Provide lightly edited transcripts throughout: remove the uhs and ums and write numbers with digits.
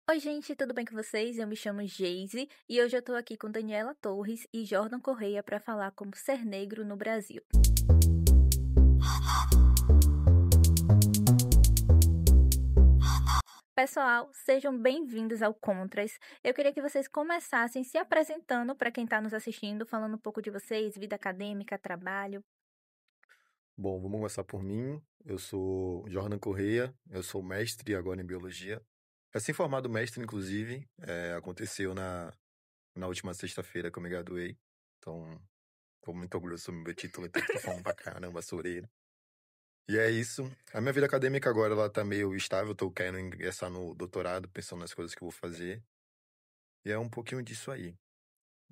Oi, gente, tudo bem com vocês? Eu me chamo Geise e hoje eu tô aqui com Daniela Torres e Jordan Correia para falar como ser negro no Brasil. Pessoal, sejam bem-vindos ao Contras. Eu queria que vocês começassem se apresentando para quem está nos assistindo, falando um pouco de vocês, vida acadêmica, trabalho. Bom, vamos começar por mim. Eu sou Jordan Correia, eu sou mestre agora em biologia. Recém-formado mestre, inclusive, aconteceu na última sexta-feira que eu me graduei. Então, estou muito orgulhoso do meu título, tô falando pra caramba, sou orelha. E é isso. A minha vida acadêmica agora, ela tá meio estável, tô querendo ingressar no doutorado, pensando nas coisas que eu vou fazer. E é um pouquinho disso aí.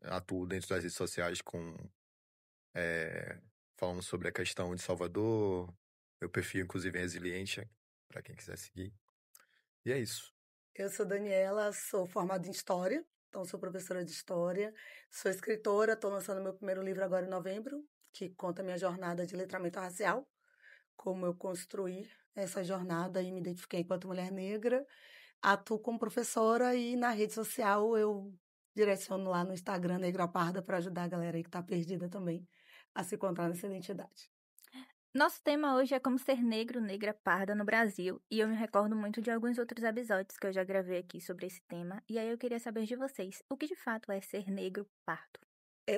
Atuo dentro das redes sociais é, falando sobre a questão de Salvador. Meu perfil, inclusive, é resiliente, para quem quiser seguir. E é isso. Eu sou Daniela, sou formada em História, então sou professora de História, sou escritora, estou lançando meu primeiro livro agora em novembro, que conta a minha jornada de letramento racial, como eu construí essa jornada e me identifiquei enquanto mulher negra. Atuo como professora e na rede social eu direciono lá no Instagram Negra Parda para ajudar a galera aí que está perdida também a se encontrar nessa identidade. Nosso tema hoje é como ser negro, negra, parda no Brasil, e eu me recordo muito de alguns outros episódios que eu já gravei aqui sobre esse tema, e aí eu queria saber de vocês, o que de fato é ser negro, pardo?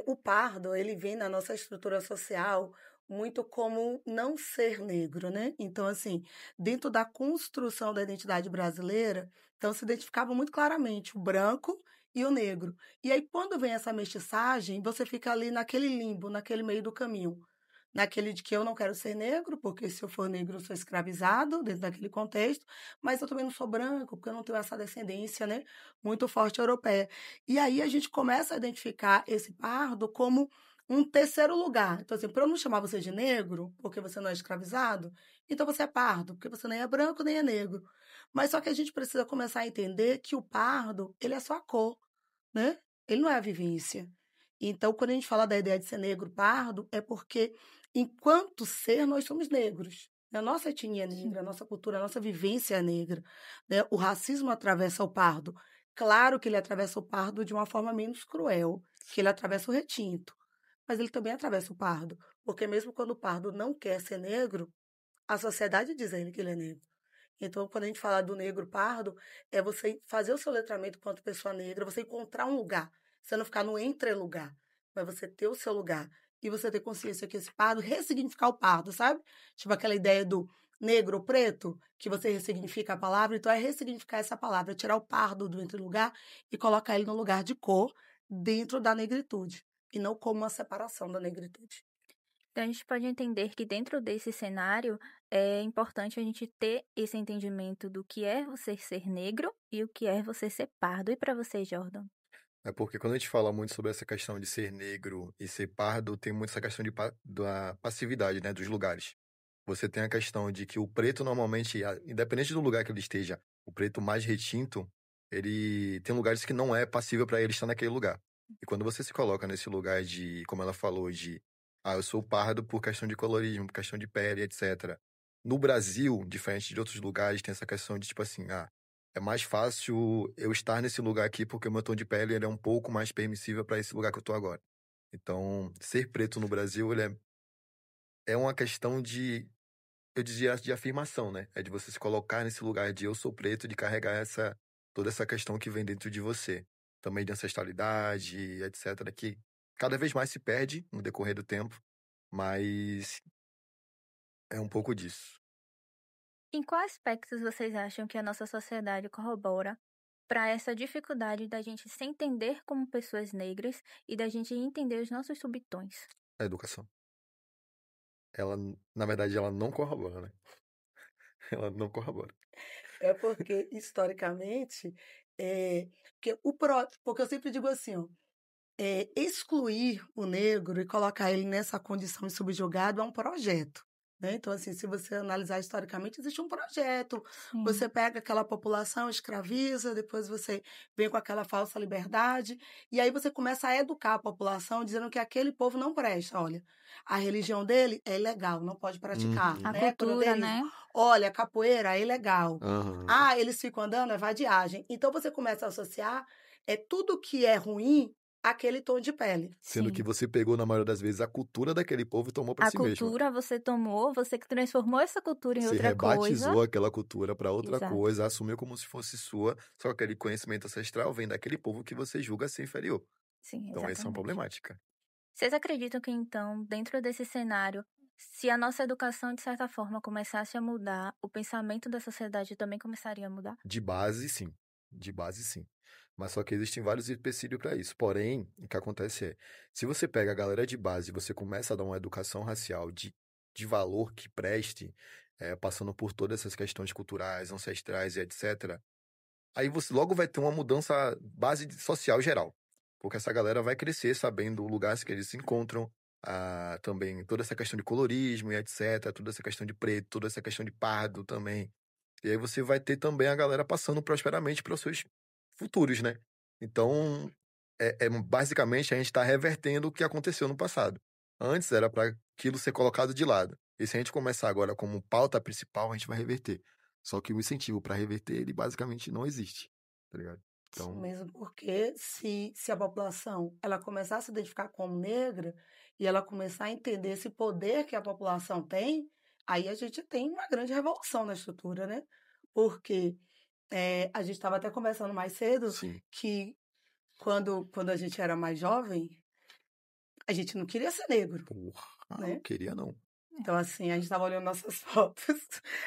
O pardo, ele vem na nossa estrutura social muito como não ser negro, né? Então, assim, dentro da construção da identidade brasileira, então se identificava muito claramente o branco e o negro. E aí, quando vem essa mestiçagem, você fica ali naquele limbo, naquele meio do caminho. Naquele de que eu não quero ser negro, porque se eu for negro eu sou escravizado dentro daquele contexto, mas eu também não sou branco, porque eu não tenho essa descendência, né, muito forte europeia. E aí a gente começa a identificar esse pardo como um terceiro lugar. Então, assim, para eu não chamar você de negro, porque você não é escravizado, então você é pardo, porque você nem é branco nem é negro. Mas só que a gente precisa começar a entender que o pardo, ele é só a cor, né? Ele não é a vivência. Então, quando a gente fala da ideia de ser negro pardo, é porque, enquanto ser, nós somos negros. A nossa etnia é negra, a nossa cultura, a nossa vivência é negra. Né? O racismo atravessa o pardo. Claro que ele atravessa o pardo de uma forma menos cruel, que ele atravessa o retinto. Mas ele também atravessa o pardo. Porque mesmo quando o pardo não quer ser negro, a sociedade diz a ele que ele é negro. Então, quando a gente fala do negro pardo, é você fazer o seu letramento enquanto pessoa negra, você encontrar um lugar. Você não ficar no entre-lugar, mas você ter o seu lugar. E você ter consciência que esse pardo, ressignificar o pardo, sabe? Tipo aquela ideia do negro ou preto, que você ressignifica a palavra. Então, é ressignificar essa palavra, tirar o pardo do entre-lugar e colocar ele no lugar de cor dentro da negritude. E não como uma separação da negritude. Então, a gente pode entender que dentro desse cenário é importante a gente ter esse entendimento do que é você ser negro e o que é você ser pardo. E para você, Jordan? É porque quando a gente fala muito sobre essa questão de ser negro e ser pardo, tem muito essa questão da passividade, né, dos lugares. Você tem a questão de que o preto normalmente, independente do lugar que ele esteja, o preto mais retinto, ele tem lugares que não é passível para ele estar naquele lugar. E quando você se coloca nesse lugar de, como ela falou, eu sou pardo por questão de colorismo, por questão de pele, etc. No Brasil, diferente de outros lugares, tem essa questão de tipo assim, é mais fácil eu estar nesse lugar aqui porque o meu tom de pele ele é um pouco mais permissível para esse lugar que eu tô agora. Então, ser preto no Brasil, é uma questão de, eu dizia, de afirmação, né? É de você se colocar nesse lugar de eu sou preto, de carregar toda essa questão que vem dentro de você. Também de ancestralidade, etc., que cada vez mais se perde no decorrer do tempo, mas é um pouco disso. Em quais aspectos vocês acham que a nossa sociedade corrobora para essa dificuldade da gente se entender como pessoas negras e da gente entender os nossos subtons? A educação. Ela, na verdade, ela não corrobora, né? Ela não corrobora. É porque, historicamente, porque eu sempre digo assim, ó, excluir o negro e colocar ele nessa condição de subjugado é um projeto. Né? Então, assim, se você analisar historicamente, existe um projeto. Você pega aquela população, escraviza, depois você vem com aquela falsa liberdade, e aí você começa a educar a população dizendo que aquele povo não presta. Olha, a religião dele é ilegal, não pode praticar. A Né? Por cultura, aderismo. né? Olha, capoeira é ilegal. Aham. Ah, eles ficam andando, é vadiagem. Então você começa a associar tudo que é ruim àquele tom de pele. Sendo que Sim. você pegou, na maioria das vezes, a cultura daquele povo e tomou pra A si mesma. cultura você tomou, você que transformou essa cultura em Você outra coisa. rebatizou aquela cultura para outra Exato. coisa, assumiu como se fosse sua, só que aquele conhecimento ancestral vem daquele povo que você julga ser inferior. Sim, Então, essa é uma exatamente. problemática. Vocês acreditam que então, dentro desse cenário, se a nossa educação, de certa forma, começasse a mudar, o pensamento da sociedade também começaria a mudar? De base, sim. De base, sim. Mas só que existem vários empecilhos para isso. Porém, o que acontece é, se você pega a galera de base e você começa a dar uma educação racial de valor que preste, passando por todas essas questões culturais, ancestrais e etc., aí você logo vai ter uma mudança social geral. Porque essa galera vai crescer sabendo os lugares que eles se encontram, também toda essa questão de colorismo e etc., toda essa questão de preto, toda essa questão de pardo também. E aí você vai ter também a galera passando prosperamente para os seus futuros, né? Então, basicamente a gente está revertendo o que aconteceu no passado. Antes era para aquilo ser colocado de lado. E se a gente começar agora como pauta principal, a gente vai reverter. Só que o incentivo para reverter, ele basicamente não existe, tá ligado? Então, Mesmo porque se a população ela começar a se identificar como negra e ela começar a entender esse poder que a população tem, aí a gente tem uma grande revolução na estrutura, né? Porque a gente estava até conversando mais cedo sim. que quando a gente era mais jovem, a gente não queria ser negro, Porra, não né? queria não. Então, assim, a gente estava olhando nossas fotos,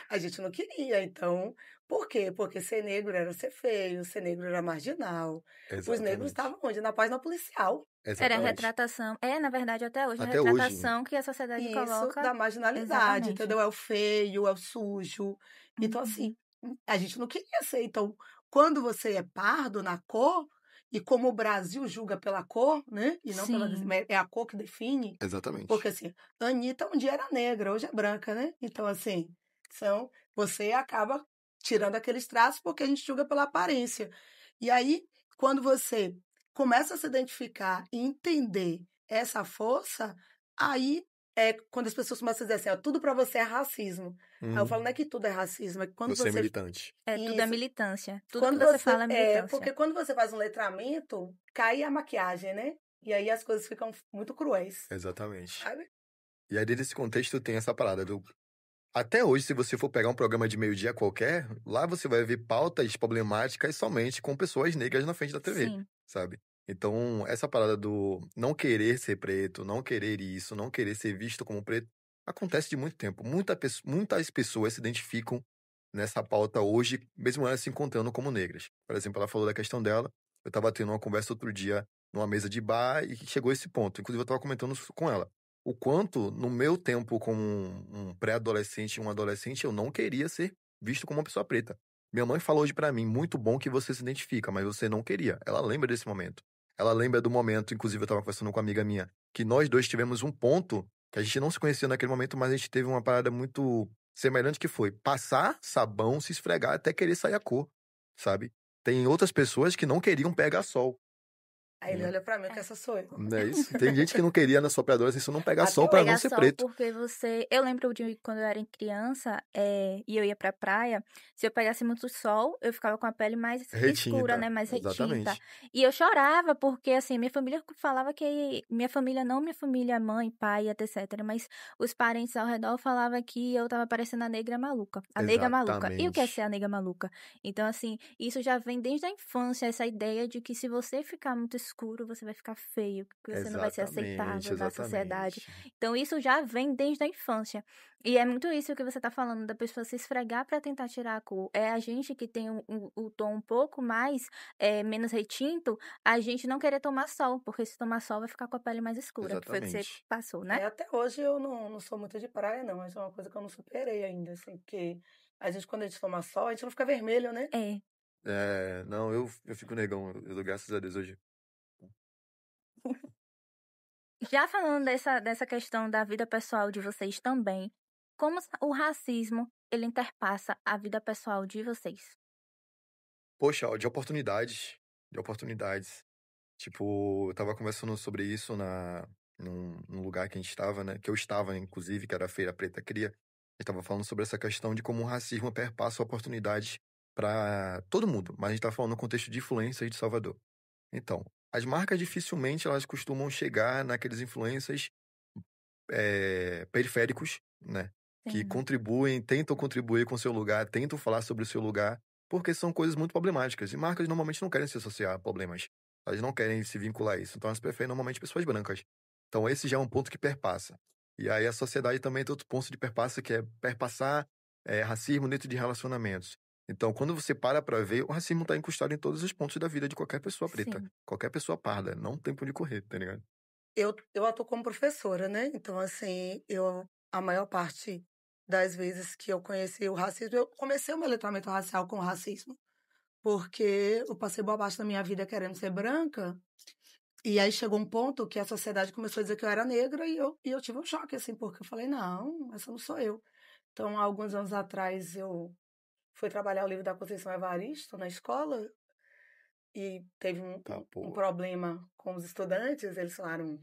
a gente não queria. Então, por quê? Porque ser negro era ser feio, ser negro era marginal. Os negros Exatamente. estavam onde? Na página policial. Era a Exatamente. retratação. É, na verdade, até hoje, a Até hoje, retratação que a sociedade Isso, coloca. da marginalidade, Exatamente. entendeu? É o feio, é o sujo. Então, assim, Uhum. a gente não queria ser. Então, quando você é pardo na cor, e como o Brasil julga pela cor, né? E não pela. Sim. É a cor que define. exatamente. Porque assim, Anitta um dia era negra, hoje é branca, né? Então, assim, você acaba tirando aqueles traços porque a gente julga pela aparência. E aí, quando você começa a se identificar e entender essa força, aí é quando as pessoas começam a dizer assim, ó, tudo pra você é racismo. Aí eu falo, não é que tudo é racismo, é que quando Você é você. militante. É, tudo é Isso. militância. Tudo que Quando você você. fala é Porque militância. quando você faz um letramento, cai a maquiagem, né? E aí as coisas ficam muito cruéis, Exatamente. sabe? E aí, dentro desse contexto, tem essa parada do. Até hoje, se você for pegar um programa de meio-dia qualquer, lá você vai ver pautas problemáticas somente com pessoas negras na frente da TV, Sim. sabe? Então, essa parada do não querer ser preto, não querer isso, não querer ser visto como preto, acontece de muito tempo. Muitas pessoas se identificam nessa pauta hoje, mesmo elas se encontrando como negras. Por exemplo, ela falou da questão dela, eu estava tendo uma conversa outro dia numa mesa de bar e chegou esse ponto. Inclusive, eu estava comentando isso com ela o quanto, no meu tempo como um pré-adolescente e um adolescente, eu não queria ser visto como uma pessoa preta. Minha mãe falou hoje pra mim, muito bom que você se identifica, mas você não queria. Ela lembra desse momento. Ela lembra do momento, inclusive eu tava conversando com uma amiga minha, que nós dois tivemos um ponto que a gente não se conhecia naquele momento, mas a gente teve uma parada muito semelhante que foi passar sabão, se esfregar até querer sair a cor, sabe? Tem outras pessoas que não queriam pegar sol. Aí ele olha pra mim, que essa sou eu. Não é isso? Tem gente que não queria na sopradora assim, não pegar Até sol pra hoje. não Pegar ser sol preto. porque você. Eu lembro de quando eu era criança e eu ia pra praia, se eu pegasse muito sol, eu ficava com a pele mais escura, Retinta, né? Mais retinta. exatamente. E eu chorava porque, assim, minha família falava que. Minha família, não minha família, mãe, pai, etc. Mas os parentes ao redor falavam que eu tava parecendo a negra maluca. A nega maluca. E o que é ser Exatamente. a nega maluca? Então, assim, isso já vem desde a infância, essa ideia de que se você ficar muito escuro, você vai ficar feio, que você não vai ser Exatamente, aceitável na sociedade. exatamente. Então, isso já vem desde a infância. E é muito isso que você está falando, da pessoa se esfregar para tentar tirar a cor. É a gente que tem o tom um pouco mais, menos retinto, a gente não querer tomar sol, porque se tomar sol vai ficar com a pele mais escura, que foi o que você Exatamente. passou, né? Até hoje eu não sou muito de praia, não. Mas é uma coisa que eu não superei ainda, assim, porque a gente, quando a gente toma sol, a gente não fica vermelho, né? É. Não, eu fico negão, eu dou graças a Deus hoje. Já falando dessa questão da vida pessoal de vocês também, como o racismo, ele interpassa a vida pessoal de vocês? Poxa, ó, de oportunidades. Tipo, eu tava conversando sobre isso num lugar que a gente estava, né? Que eu estava, inclusive, que era a Feira Preta Cria. estava falando sobre essa questão de como o racismo perpassa oportunidades para todo mundo, mas a gente está falando no contexto de influências de Salvador. Então, as marcas dificilmente elas costumam chegar naqueles influencers periféricos, né? Que Sim, contribuem, tentam contribuir com o seu lugar, tentam falar sobre o seu lugar, porque são coisas muito problemáticas. E marcas normalmente não querem se associar a problemas. Elas não querem se vincular a isso. Então, elas preferem normalmente pessoas brancas. Então, esse já é um ponto que perpassa. E aí, a sociedade também tem outro ponto de perpassa, que é perpassar racismo dentro de relacionamentos. Então, quando você para ver, o racismo está incrustado em todos os pontos da vida de qualquer pessoa preta, sim, qualquer pessoa parda. Não tem por onde correr, tá ligado? Eu atuo como professora, né, então, assim, a maior parte das vezes que eu conheci o racismo eu comecei o meu letramento racial com o racismo, porque eu passei boa parte da minha vida querendo ser branca, e aí chegou um ponto que a sociedade começou a dizer que eu era negra e eu tive um choque, assim, porque eu falei: "Não, essa não sou eu". Então, há alguns anos atrás, eu fui trabalhar o livro da Conceição Evaristo na escola e teve um Tá, um um pô. problema com os estudantes, eles falaram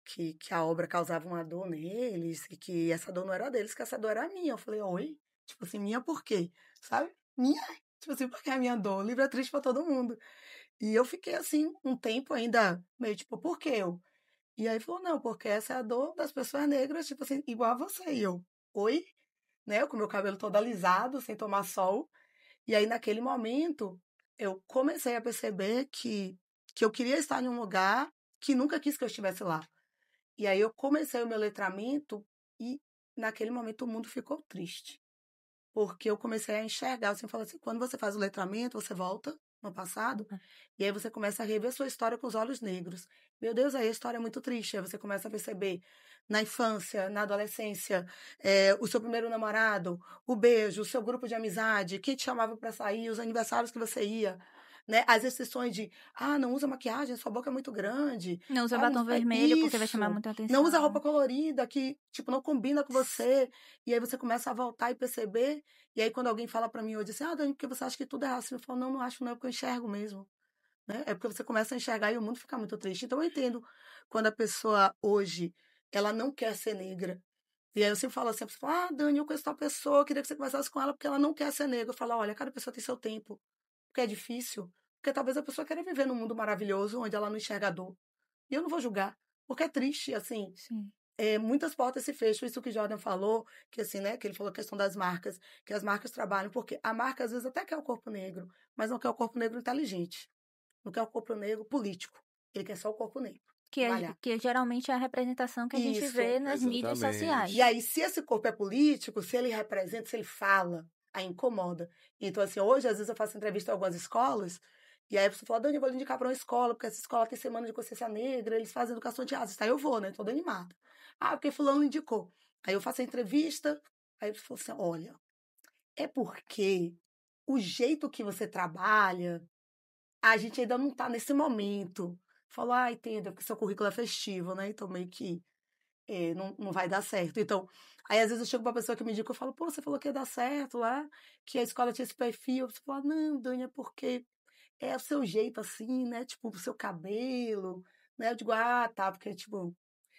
que a obra causava uma dor neles e que essa dor não era deles, que essa dor era minha. Eu falei: "Oi?". Tipo assim, minha por quê? Sabe? Minha? Tipo assim, por que a minha dor? O livro é triste pra todo mundo. E eu fiquei assim, um tempo ainda meio tipo: "Por que eu?". E aí falou: "Não, porque essa é a dor das pessoas negras, tipo assim, igual a você". E eu: "Oi?", né, eu com meu cabelo todo alisado, sem tomar sol. E aí naquele momento, eu comecei a perceber que eu queria estar em um lugar que nunca quis que eu estivesse lá. E aí eu comecei o meu letramento e naquele momento o mundo ficou triste. Porque eu comecei a enxergar, assim, falo assim, quando você faz o letramento, você volta no passado, e aí você começa a rever sua história com os olhos negros. Meu Deus, aí a história é muito triste. Aí você começa a perceber na infância, na adolescência, o seu primeiro namorado, o beijo, o seu grupo de amizade, quem te chamava para sair, os aniversários que você ia, né? As exceções de, não usa maquiagem, sua boca é muito grande, não usa ah, não batom faz vermelho porque vai chamar isso, muita não usa atenção. roupa colorida que, tipo, não combina com você. E aí você começa a voltar e perceber e aí quando alguém fala pra mim hoje assim: Dani, porque você acha que tudo é racismo? Eu falo: "Não, não acho não, é porque eu enxergo mesmo", né. É porque você começa a enxergar e o mundo fica muito triste. Então eu entendo quando a pessoa hoje, ela não quer ser negra. E aí eu sempre falo assim, a pessoa fala: Dani, eu conheço tal pessoa, eu queria que você conversasse com ela porque ela não quer ser negra". Eu falo: "Olha, cada pessoa tem seu tempo, porque é difícil, porque talvez a pessoa queira viver num mundo maravilhoso onde ela não enxerga a dor". E eu não vou julgar, porque é triste, assim, Sim, muitas portas se fecham, isso que Jordan falou, que assim, né, que ele falou a questão das marcas, que as marcas trabalham, porque a marca às vezes até quer o corpo negro, mas não quer o corpo negro inteligente, não quer o corpo negro político, ele quer só o corpo negro, trabalhar. que geralmente é a representação que a gente Isso. vê nas mídias E Exatamente. sociais. aí, se esse corpo é político, se ele representa, se ele fala, aí incomoda. Então, assim, hoje, às vezes, eu faço entrevista em algumas escolas, e aí a pessoa fala: Dani, eu vou lhe indicar para uma escola, porque essa escola tem semana de consciência negra, eles fazem educação de raça. Aí eu vou, né? Toda animada. Porque fulano indicou. Aí eu faço a entrevista, aí a pessoa fala assim: olha, é porque o jeito que você trabalha, a gente ainda não tá nesse momento. Falou: entenda, porque seu currículo é festivo, né? Então, meio que não vai dar certo. Então, aí às vezes eu chego pra pessoa que me indica, eu falo: "Pô, você falou que ia dar certo lá, que a escola tinha esse perfil". Você fala: "Não, Dani, é porque é o seu jeito assim, né, tipo, o seu cabelo", né. Eu digo: "Ah, tá", porque, tipo,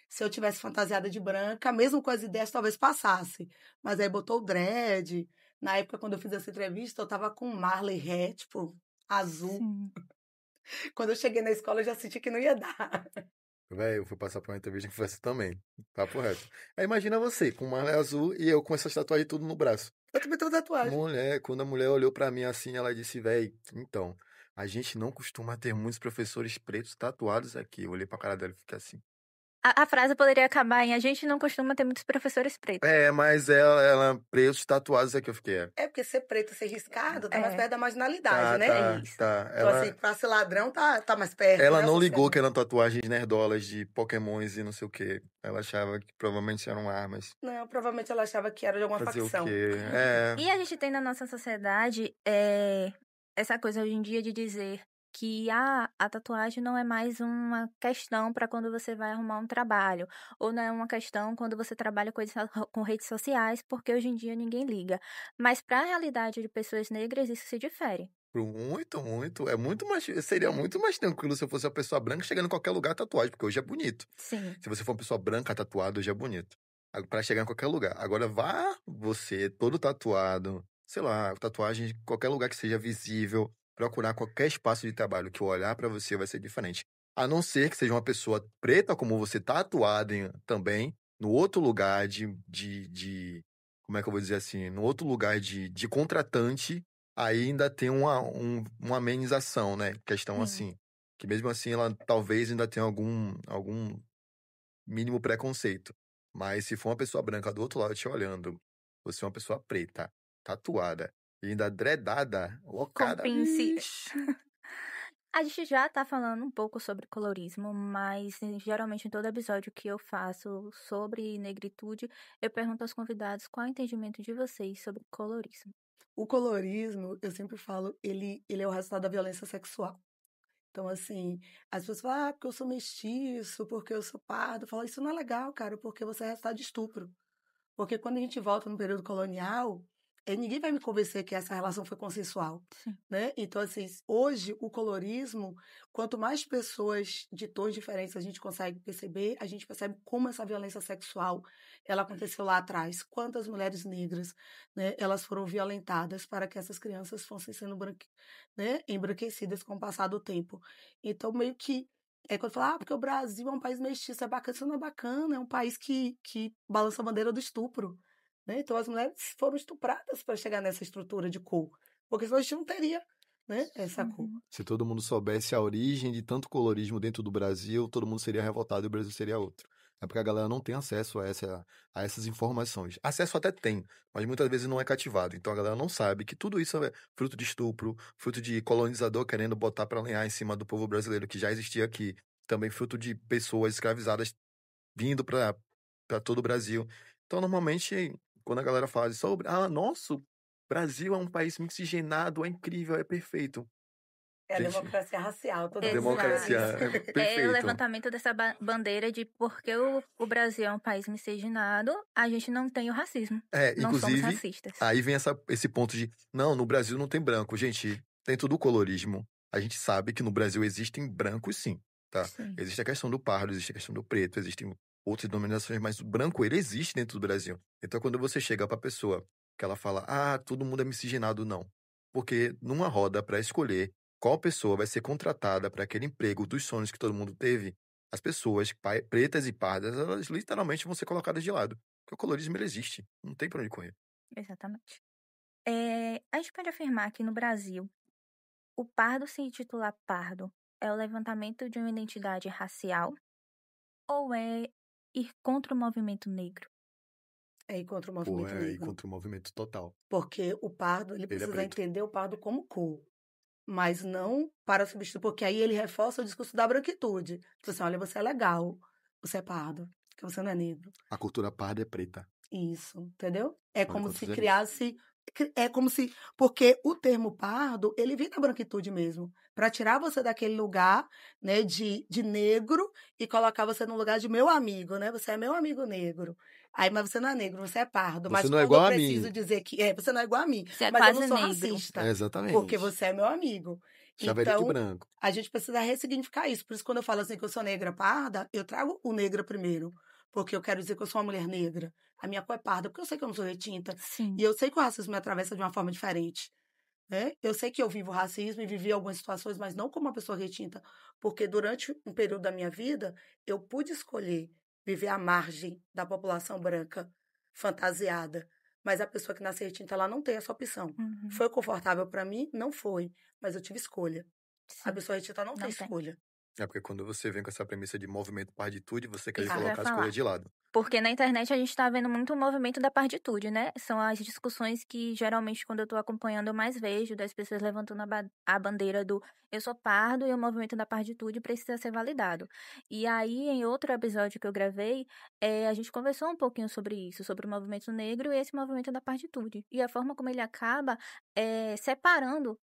se eu tivesse fantasiada de branca, mesmo com as ideias, talvez passasse. Mas aí botou o dread. Na época, quando eu fiz essa entrevista, eu estava com Marley hair, tipo, azul. Sim. Quando eu cheguei na escola, eu já senti que não ia dar. Véi, eu fui passar por uma entrevista que foi assim também. Papo reto. Aí imagina você, com uma malha azul e eu com essas tatuagens tudo no braço. Eu também tenho tatuagem. Mulher, quando a mulher olhou pra mim assim, ela disse, véi, então, a gente não costuma ter muitos professores pretos tatuados aqui. Eu olhei pra cara dela e fiquei assim. A frase poderia acabar em: a gente não costuma ter muitos professores pretos. É, mas ela pretos tatuados aqui, eu fiquei, É, porque ser preto, ser riscado, tá mais É, perto da marginalidade, tá, né? é tá, isso. tá. Então, assim, pra ser ladrão, tá mais perto, Ela né, a não ligou que sociedade. eram tatuagens nerdolas de pokémons e não sei o quê. Ela achava que provavelmente eram armas. Não, provavelmente ela achava que era de alguma Fazer o facção. quê? É, E a gente tem na nossa sociedade essa coisa hoje em dia de dizer que a tatuagem não é mais uma questão para quando você vai arrumar um trabalho, ou não é uma questão quando você trabalha com redes sociais, porque hoje em dia ninguém liga. Mas para a realidade de pessoas negras, isso se difere. muito, muito. É muito mais. Seria muito mais tranquilo se eu fosse uma pessoa branca chegando em qualquer lugar tatuagem, porque hoje é bonito. Sim. Se você for uma pessoa branca tatuada, hoje é bonito. pra chegar em qualquer lugar. Agora vá você, todo tatuado, sei lá, tatuagem de qualquer lugar que seja visível, procurar qualquer espaço de trabalho que o olhar pra você vai ser diferente. A não ser que seja uma pessoa preta, como você tatuado também, no outro lugar como é que eu vou dizer assim? No outro lugar de contratante, aí ainda tem uma amenização, né? Questão Sim. assim. Que mesmo assim ela talvez ainda tenha algum mínimo preconceito. Mas se for uma pessoa branca do outro lado te olhando, você é uma pessoa preta, tatuada e ainda dreadada, Com locada, pince. vixe. A gente já tá falando um pouco sobre colorismo, mas geralmente em todo episódio que eu faço sobre negritude, eu pergunto aos convidados qual é o entendimento de vocês sobre colorismo. O colorismo, eu sempre falo, ele é o resultado da violência sexual. Então, assim, as pessoas falam, porque eu sou mestiço, porque eu sou pardo. Eu falo, isso não é legal, cara, porque você é resultado de estupro. Porque quando a gente volta no período colonial, ninguém vai me convencer que essa relação foi consensual, Sim. né? Então, assim, hoje o colorismo, quanto mais pessoas de tons diferentes a gente consegue perceber, a gente percebe como essa violência sexual ela aconteceu lá atrás. Quantas mulheres negras, né, elas foram violentadas para que essas crianças fossem sendo né, embranquecidas com o passar do tempo. Então, meio que quando fala, porque o Brasil é um país mestiço, é bacana, isso não é bacana, é um país que balança a bandeira do estupro, né? Então as mulheres foram estupradas para chegar nessa estrutura de cor, porque senão a gente não teria, né, essa cor. Uhum. Se todo mundo soubesse a origem de tanto colorismo dentro do Brasil, todo mundo seria revoltado e o Brasil seria outro. É porque a galera não tem acesso a essas informações. Acesso até tem, mas muitas vezes não é cativado. Então a galera não sabe que tudo isso é fruto de estupro, fruto de colonizador querendo botar para lenhar em cima do povo brasileiro que já existia aqui. Também fruto de pessoas escravizadas vindo para todo o Brasil. Então, normalmente, quando a galera fala sobre, nossa, o Brasil é um país miscigenado, é incrível, é perfeito. É a Gente, democracia racial, todo mundo sabe democracia Exato. disso. é É o perfeito. levantamento dessa bandeira de porque o Brasil é um país miscigenado, a gente não tem o racismo. Não somos Inclusive, racistas. aí vem esse ponto de, não, no Brasil não tem branco. Gente, dentro do colorismo, a gente sabe que no Brasil existem brancos, sim, tá? Sim. Existe a questão do pardo, existe a questão do preto, existem outras denominações, mas o branco, ele existe dentro do Brasil. Então, quando você chega pra pessoa que ela fala, todo mundo é miscigenado, não. Porque numa roda para escolher qual pessoa vai ser contratada para aquele emprego dos sonhos que todo mundo teve, as pessoas pretas e pardas, elas literalmente vão ser colocadas de lado. Porque o colorismo ele existe. Não tem pra onde correr. Exatamente. A gente pode afirmar que no Brasil, o pardo se intitular pardo é o levantamento de uma identidade racial ou é ir contra o movimento negro? É ir contra o Pô, movimento é ir negro. contra o movimento total. Porque o pardo, ele Ele é precisa preto. entender o pardo como cor, mas não para substituir, porque aí ele reforça o discurso da branquitude. Tipo assim, olha, você é legal, você é pardo, porque você não é negro. A cultura parda é preta. Isso, entendeu? É Afinal de como contas, se é isso. criasse. É como se. Porque o termo pardo, ele vem da branquitude mesmo. Para tirar você daquele lugar, né, de negro e colocar você no lugar de meu amigo, né? Você é meu amigo negro. Aí, mas você não é negro, você é pardo. Você Mas não é quando eu igual a preciso mim. dizer que. Você não é igual a mim. Você é Mas eu não quase sou negro. racista. Porque Exatamente. você é meu amigo. Chaveirinho de Então, branco. a gente precisa ressignificar isso. Por isso, quando eu falo assim que eu sou negra parda, eu trago o negra primeiro. Porque eu quero dizer que eu sou uma mulher negra. A minha cor é parda, porque eu sei que eu não sou retinta. Sim. E eu sei que o racismo me atravessa de uma forma diferente. Né? Eu sei que eu vivo racismo e vivi algumas situações, mas não como uma pessoa retinta. Porque durante um período da minha vida, eu pude escolher viver à margem da população branca fantasiada. Mas a pessoa que nasce retinta, ela não tem essa opção. Uhum. Foi confortável para mim? Não foi. Mas eu tive escolha. A Sim. pessoa retinta não tem Não tem. escolha. É porque quando você vem com essa premissa de movimento parditude, você quer Isso que eu ia colocar a escolha falar. de lado. Porque na internet a gente tá vendo muito o movimento da parditude, né? São as discussões que geralmente quando eu tô acompanhando eu mais vejo das pessoas levantando a bandeira do eu sou pardo e o movimento da parditude precisa ser validado. E aí, em outro episódio que eu gravei, a gente conversou um pouquinho sobre isso, sobre o movimento negro e esse movimento da parditude. E a forma como ele acaba separando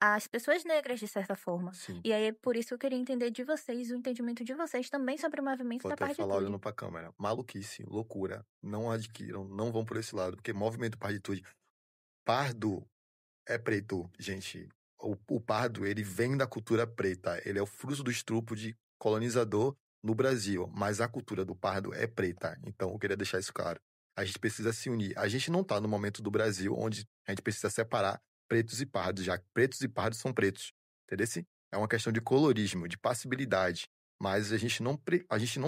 as pessoas negras, de certa forma. Sim. E aí, por isso eu queria entender de vocês, o entendimento de vocês também sobre o movimento Vou da até falar parditude. olhando pra câmera. Maluquice, loucura. Não adquiram, não vão por esse lado, porque movimento parditude. Pardo é preto, gente. O pardo, ele vem da cultura preta. Ele é o fruto do estupro de colonizador no Brasil, mas a cultura do pardo é preta. Então, eu queria deixar isso claro. A gente precisa se unir. A gente não está no momento do Brasil onde a gente precisa separar pretos e pardos, já que pretos e pardos são pretos. Entendeu? É uma questão de colorismo, de passibilidade. Mas a gente não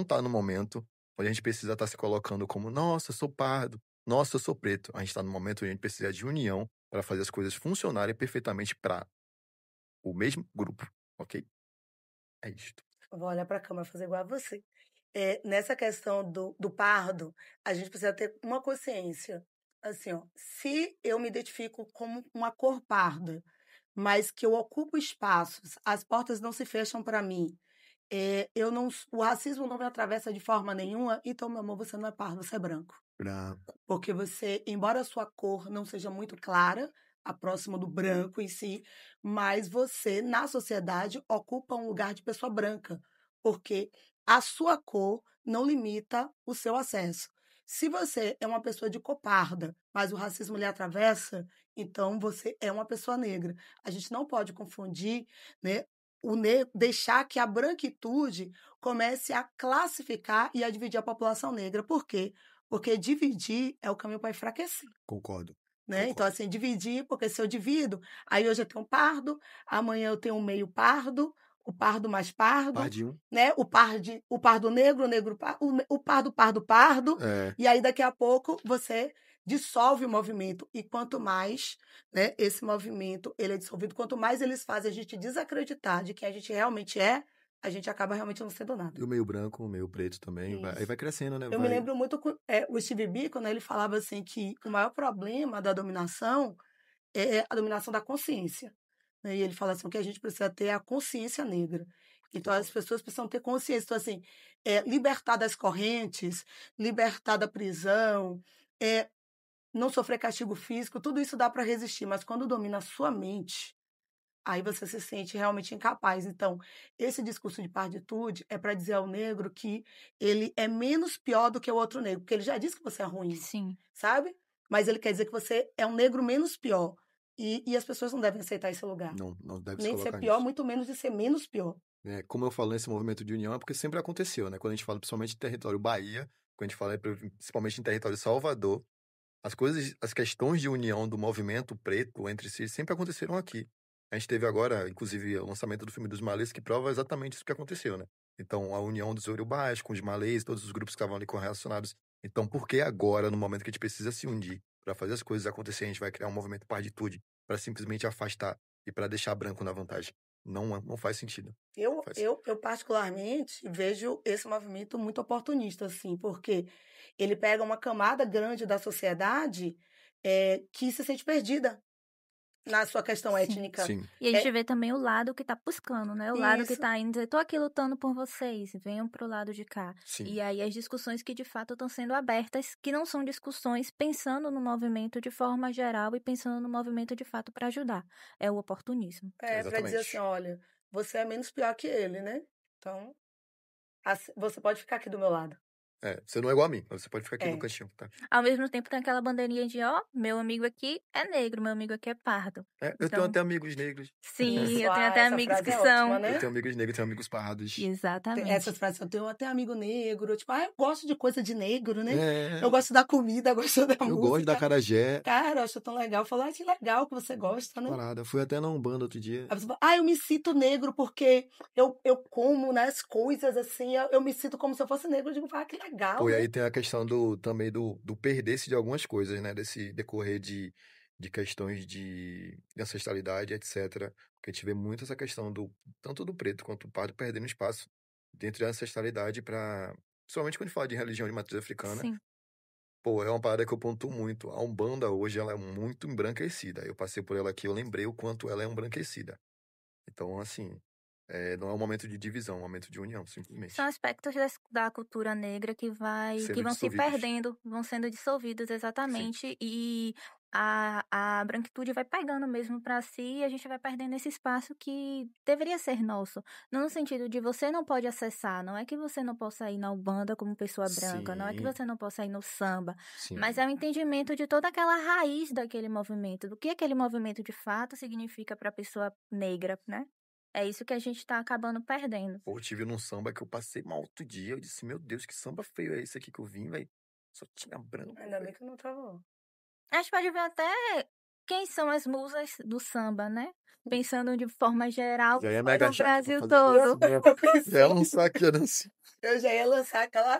está no momento onde a gente precisa estar se colocando como, nossa, eu sou pardo, nossa, eu sou preto. A gente está no momento onde a gente precisa de união para fazer as coisas funcionarem perfeitamente para o mesmo grupo, ok? É isto. Vou olhar para a câmera e fazer igual a você. Nessa questão do pardo, a gente precisa ter uma consciência. Assim, ó, se eu me identifico como uma cor parda, mas que eu ocupo espaços, as portas não se fecham para mim, o racismo não me atravessa de forma nenhuma, então, meu amor, você não é pardo, você é branco. Branco. Porque você, embora a sua cor não seja muito clara, a próxima do branco em si, mas você, na sociedade, ocupa um lugar de pessoa branca, porque a sua cor não limita o seu acesso. Se você é uma pessoa de cor parda, mas o racismo lhe atravessa, então você é uma pessoa negra. A gente não pode confundir, né, deixar que a branquitude comece a classificar e a dividir a população negra. Por quê? Porque dividir é o caminho para enfraquecer. Concordo. Né? Então, assim, dividir, porque se eu divido, aí hoje eu tenho um pardo, amanhã eu tenho um meio pardo, o pardo mais pardo, Pardinho. né? O pardo negro, o pardo, pardo, e aí daqui a pouco você dissolve o movimento. E quanto mais, né, esse movimento ele é dissolvido, quanto mais eles fazem a gente desacreditar de quem a gente realmente é, a gente acaba realmente não sendo nada. E o meio branco, o meio preto também, aí vai crescendo, né? Eu me lembro muito o Steve Biko, né, ele falava assim que o maior problema da dominação é a dominação da consciência. Né? E ele fala assim que a gente precisa ter a consciência negra. Então, as pessoas precisam ter consciência. Então, assim, libertar das correntes, libertar da prisão, não sofrer castigo físico, tudo isso dá para resistir. Mas quando domina a sua mente, aí você se sente realmente incapaz. Então, esse discurso de parditude é para dizer ao negro que ele é menos pior do que o outro negro, porque ele já disse que você é ruim, Sim. sabe? Mas ele quer dizer que você é um negro menos pior. E as pessoas não devem aceitar esse lugar. Não deve se Nem de ser colocar pior, nisso. muito menos de ser menos pior. Como eu falo nesse movimento de união, é porque sempre aconteceu, né? Quando a gente fala principalmente em território Bahia, quando a gente fala principalmente em território Salvador, as questões de união do movimento preto entre si sempre aconteceram aqui. A gente teve agora, inclusive, o lançamento do filme dos Malês, que prova exatamente isso que aconteceu, né? Então, a união dos Yorubás com os Malês, todos os grupos que estavam ali correlacionados. Então, por que agora, no momento que a gente precisa se unir para fazer as coisas acontecerem, a gente vai criar um movimento parditude para simplesmente afastar e para deixar branco na vantagem? Não faz sentido. Eu particularmente vejo esse movimento muito oportunista, assim, porque ele pega uma camada grande da sociedade que se sente perdida na sua questão Sim. étnica. Sim. E a gente vê também o lado que tá buscando, né? O lado que Isso. tá indo dizer, tô aqui lutando por vocês, venham pro lado de cá. Sim. E aí as discussões que de fato estão sendo abertas, que não são discussões pensando no movimento de forma geral e pensando no movimento de fato para ajudar. É o oportunismo. Para dizer Exatamente. assim, olha, você é menos pior que ele, né? Então, você pode ficar aqui do meu lado. Você não é igual a mim, mas você pode ficar aqui no cantinho, tá? Ao mesmo tempo tem aquela bandeirinha de, ó, meu amigo aqui é negro, meu amigo aqui é pardo. Eu tenho até amigos negros. Sim, Isso, eu tenho até essa amigos frase que é são. ótima, né? Eu tenho amigos negros, tenho amigos pardos. Exatamente. Essas frases, eu tenho até amigo negro, tipo, eu gosto de coisa de negro, né? É, Eu gosto da comida, eu gosto da música. eu gosto da acarajé. Cara, eu acho tão legal. Falar, que legal que você gosta, né? Parada. Fui até na Umbanda outro dia. Aí você fala, eu me sinto negro porque eu como, né, as coisas assim, eu me sinto como se eu fosse negro. Eu digo, que legal, Pô, e né? aí tem a questão também do perder-se de algumas coisas, né? Desse decorrer de questões de ancestralidade, etc. Porque a gente vê muito essa questão tanto do preto quanto do pardo perdendo espaço dentro da ancestralidade para principalmente quando a gente fala de religião de matriz africana. Sim. Pô, é uma parada que eu pontuo muito. A Umbanda hoje ela é muito embranquecida. Eu passei por ela aqui, eu lembrei o quanto ela é embranquecida. Então, assim, não é um momento de divisão, é um momento de união, simplesmente. São aspectos da cultura negra que vão se perdendo, vão sendo dissolvidos, exatamente. Sim. E a branquitude vai pegando mesmo para si e a gente vai perdendo esse espaço que deveria ser nosso. Não no sentido de você não pode acessar, não é que você não possa ir na Umbanda como pessoa branca, não é que Sim. você não possa ir no samba, Sim. mas é o entendimento de toda aquela raiz daquele movimento, do que aquele movimento de fato significa para a pessoa negra, né? É isso que a gente tá acabando perdendo. Pô, eu tive num samba que eu passei mal outro dia. Eu disse, meu Deus, que samba feio é esse aqui que eu vim, velho? Só tinha branco, Ainda bem velho. que eu não tava. A gente pode ver até quem são as musas do samba, né? Pensando de forma geral Já ia me no agachar aqui pra Brasil fazer todo. assim, ó. Eu Já ia pensei, lançar aqui a dancinha. eu já ia lançar aquela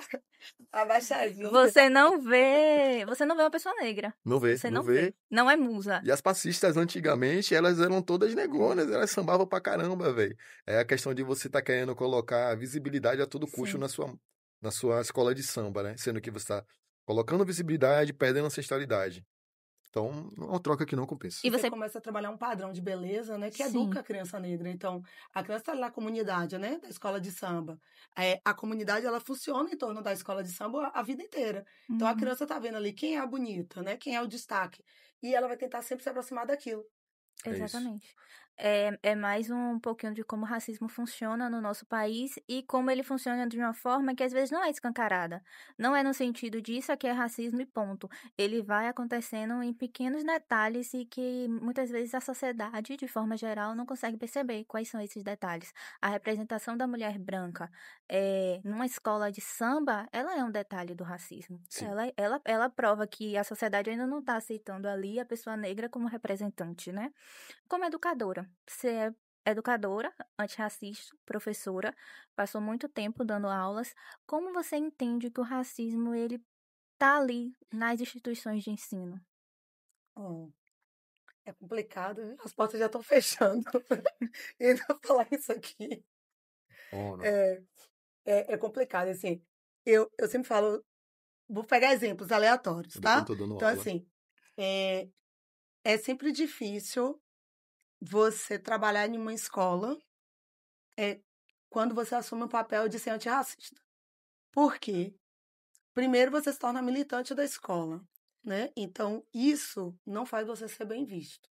abaixadinha. Você não vê uma pessoa negra. Não vê, Você não não vê. vê. Não é musa. E as passistas antigamente, elas eram todas negonas, elas sambavam pra caramba, velho. É a questão de você tá querendo colocar visibilidade a todo custo Sim. na sua escola de samba, né? Sendo que você tá colocando visibilidade, perdendo ancestralidade. Então, é uma troca que não compensa. E Você você, começa a trabalhar um padrão de beleza, né, que sim. educa a criança negra. Então, a criança está na comunidade, né, da escola de samba. A comunidade, ela funciona em torno da escola de samba a vida inteira. Então, a Uhum. criança está vendo ali quem é a bonita, né, quem é o destaque. E ela vai tentar sempre se aproximar daquilo. É isso. Exatamente. É mais um pouquinho de como o racismo funciona no nosso país e como ele funciona de uma forma que às vezes não é escancarada. Não é no sentido disso aqui é racismo e ponto. Ele vai acontecendo em pequenos detalhes e que muitas vezes a sociedade, de forma geral, não consegue perceber quais são esses detalhes. A representação da mulher branca numa escola de samba, ela é um detalhe do racismo. Sim. Ela prova que a sociedade ainda não está aceitando ali a pessoa negra como representante, né? Como educadora, você é educadora, antirracista, professora, passou muito tempo dando aulas. Como você entende que o racismo ele tá ali nas instituições de ensino? Ó, é complicado, viu? As portas já estão fechando. E ainda falar isso aqui Oh, não. é, é complicado, assim. Eu sempre falo, vou pegar exemplos aleatórios, Ainda bem tá? que eu tô dando Então, aula. assim, é sempre difícil você trabalhar em uma escola quando você assume o papel de ser antirracista. Por quê? Primeiro, você se torna militante da escola, né? Então, isso não faz você ser bem visto.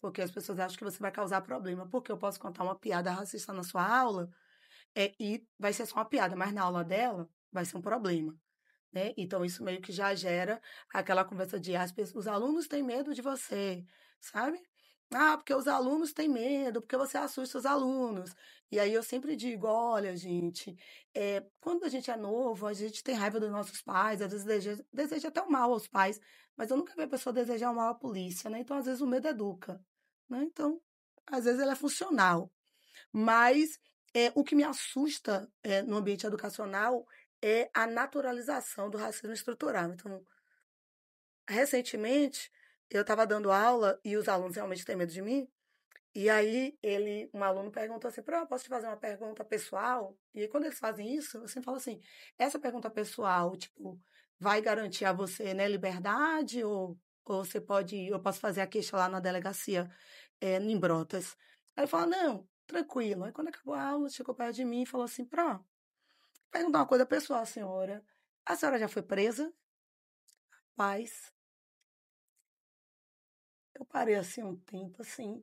Porque as pessoas acham que você vai causar problema. Porque eu posso contar uma piada racista na sua aula e vai ser só uma piada, mas na aula dela vai ser um problema. Né? Então, isso meio que já gera aquela conversa de os alunos têm medo de você, sabe? Ah, porque os alunos têm medo, porque você assusta os alunos. E aí eu sempre digo, olha, gente, quando a gente é novo, a gente tem raiva dos nossos pais, às vezes deseja até o mal aos pais, mas eu nunca vi a pessoa desejar o mal à polícia, né? Então, às vezes, o medo educa, né? Então, às vezes, ele é funcional. Mas o que me assusta no ambiente educacional é a naturalização do racismo estrutural. Então, recentemente, eu estava dando aula e os alunos realmente têm medo de mim. E aí, um aluno perguntou assim, posso te fazer uma pergunta pessoal? E aí, quando eles fazem isso, eu sempre falo assim, essa pergunta pessoal, tipo, vai garantir a você, né, liberdade ou você pode, eu posso fazer a queixa lá na delegacia, em Brotas. Aí ele fala, não, tranquilo. Aí quando acabou a aula, chegou perto de mim e falou assim, perguntar uma coisa pessoal, senhora. A senhora já foi presa? Paz. Eu parei assim um tempo, assim.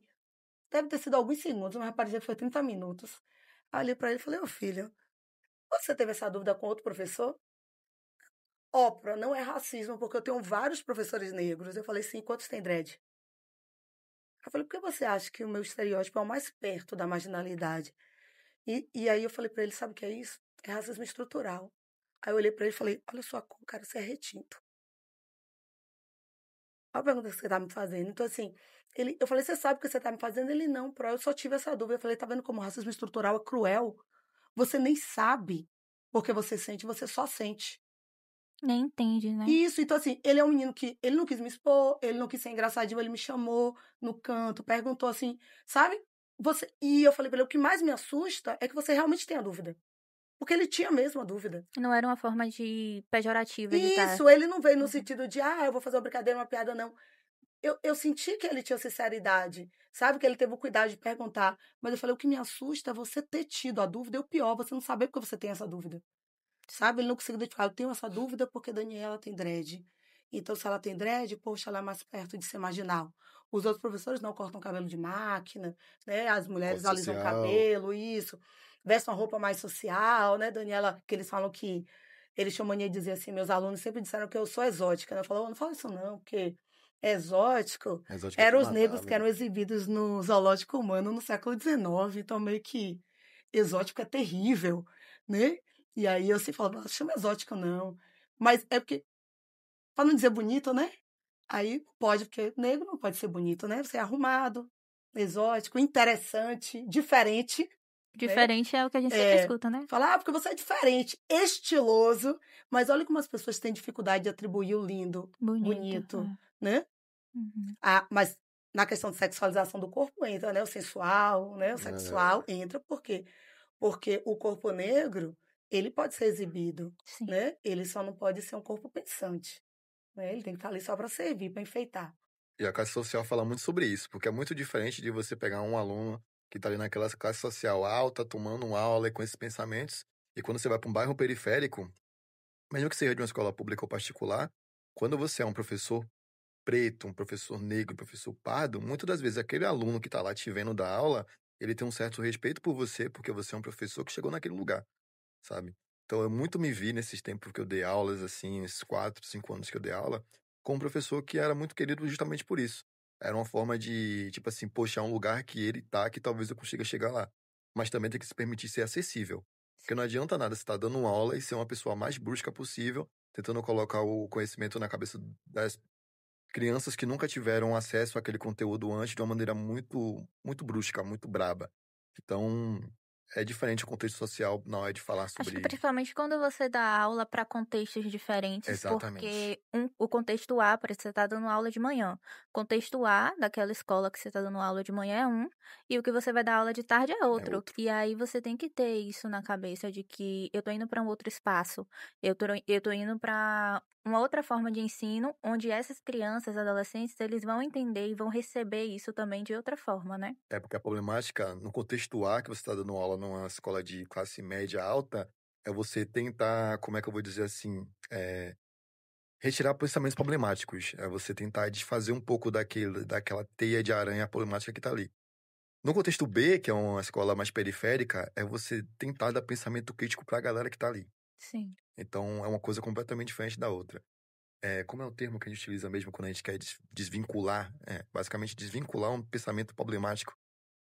Deve ter sido alguns segundos, mas parecia que foi 30 minutos. Aí olhei pra ele e falei, ô filho, você teve essa dúvida com outro professor? Ópera, não é racismo, porque eu tenho vários professores negros. Eu falei, sim, quantos tem dread? Eu falei, por que você acha que o meu estereótipo é o mais perto da marginalidade? E aí eu falei pra ele, sabe o que é isso? É racismo estrutural. Aí eu olhei pra ele e falei, olha sua cor, cara, você é retinto. Olha a pergunta que você tá me fazendo. Então, assim, eu falei, você sabe o que você tá me fazendo? Ele, não, eu só tive essa dúvida. Eu falei, tá vendo como o racismo estrutural é cruel? Você nem sabe porque você sente, você só sente. Nem entende, né? Isso, então assim, ele é um menino que ele não quis me expor, ele não quis ser engraçadinho, ele me chamou no canto, perguntou assim, sabe? E eu falei pra ele, o que mais me assusta é que você realmente tenha dúvida. Porque ele tinha mesmo a dúvida. Não era uma forma de pejorativa de estar. Isso, ele não veio no Uhum. sentido de, eu vou fazer uma brincadeira, uma piada, não. Eu senti que ele tinha sinceridade, sabe? Que ele teve o cuidado de perguntar. Mas eu falei, o que me assusta é você ter tido a dúvida, e o pior, você não saber porque você tem essa dúvida. Sabe? Ele não conseguiu identificar. Eu tenho essa dúvida porque Daniela tem dread. Então, se ela tem dread, poxa, ela é mais perto de ser marginal. Os outros professores não cortam cabelo de máquina, né? As mulheres Corte alisam o social. cabelo, isso. Vestem uma roupa mais social, né, Daniela? Que eles falam que... Eles tinham mania de dizer assim, meus alunos sempre disseram que eu sou exótica, né? Eu falo, não fala isso não, porque exótico, Exótica de eram os matar, negros que amigo. eram exibidos no zoológico humano no século XIX, então meio que exótico é terrível, né? E aí eu sempre falo, não chama exótico não, mas é porque, para não dizer bonito, né? Aí pode, porque negro não pode ser bonito, né? Você é arrumado, exótico, interessante, diferente, né? Diferente é o que a gente sempre É, escuta, né? falar, porque você é diferente, estiloso, mas olha como as pessoas têm dificuldade de atribuir o lindo, Bonito. bonito, É. né? Uhum. Ah, mas na questão de sexualização do corpo entra, né? O sensual, né? O sexual É, entra, por quê? Porque o corpo negro, ele pode ser exibido, Sim. né? Ele só não pode ser um corpo pensante, né? Ele tem que estar ali só para servir, para enfeitar. e a classe social fala muito sobre isso, porque é muito diferente de você pegar um aluno que está ali naquela classe social alta, tomando uma aula e com esses pensamentos, e quando você vai para um bairro periférico, mesmo que seja de uma escola pública ou particular, quando você é um professor preto, um professor negro, um professor pardo, muitas das vezes aquele aluno que está lá te vendo dar aula, ele tem um certo respeito por você, porque você é um professor que chegou naquele lugar, sabe? Então eu muito me vi nesses tempos que eu dei aulas, assim, esses 4, 5 anos que eu dei aula, com um professor que era muito querido justamente por isso. Era uma forma de, tipo assim, poxa, é um lugar que ele tá, que talvez eu consiga chegar lá. Mas também tem que se permitir ser acessível. Porque não adianta nada você estar dando uma aula e ser uma pessoa mais brusca possível, tentando colocar o conhecimento na cabeça das crianças que nunca tiveram acesso àquele conteúdo antes de uma maneira muito, muito brusca, muito braba. Então, é diferente o contexto social na hora de falar Acho que sobre. principalmente quando você dá aula para contextos diferentes, Exatamente. porque o contexto A, por exemplo, você está dando aula de manhã. Contexto A, daquela escola que você está dando aula de manhã é um, e o que você vai dar aula de tarde é É outro. outro. E aí você tem que ter isso na cabeça de que eu tô indo para um outro espaço, eu tô indo para uma outra forma de ensino, onde essas crianças, adolescentes, eles vão entender e vão receber isso também de outra forma, né? É porque a problemática, no contexto A, que você está dando aula numa escola de classe média alta, é você tentar, como é que eu vou dizer assim, retirar pensamentos problemáticos. É você tentar desfazer um pouco daquela teia de aranha problemática que está ali. No contexto B, que é uma escola mais periférica, é você tentar dar pensamento crítico para a galera que está ali. Sim. Então, é uma coisa completamente diferente da outra. Como é o termo que a gente utiliza mesmo quando a gente quer desvincular? Basicamente, desvincular um pensamento problemático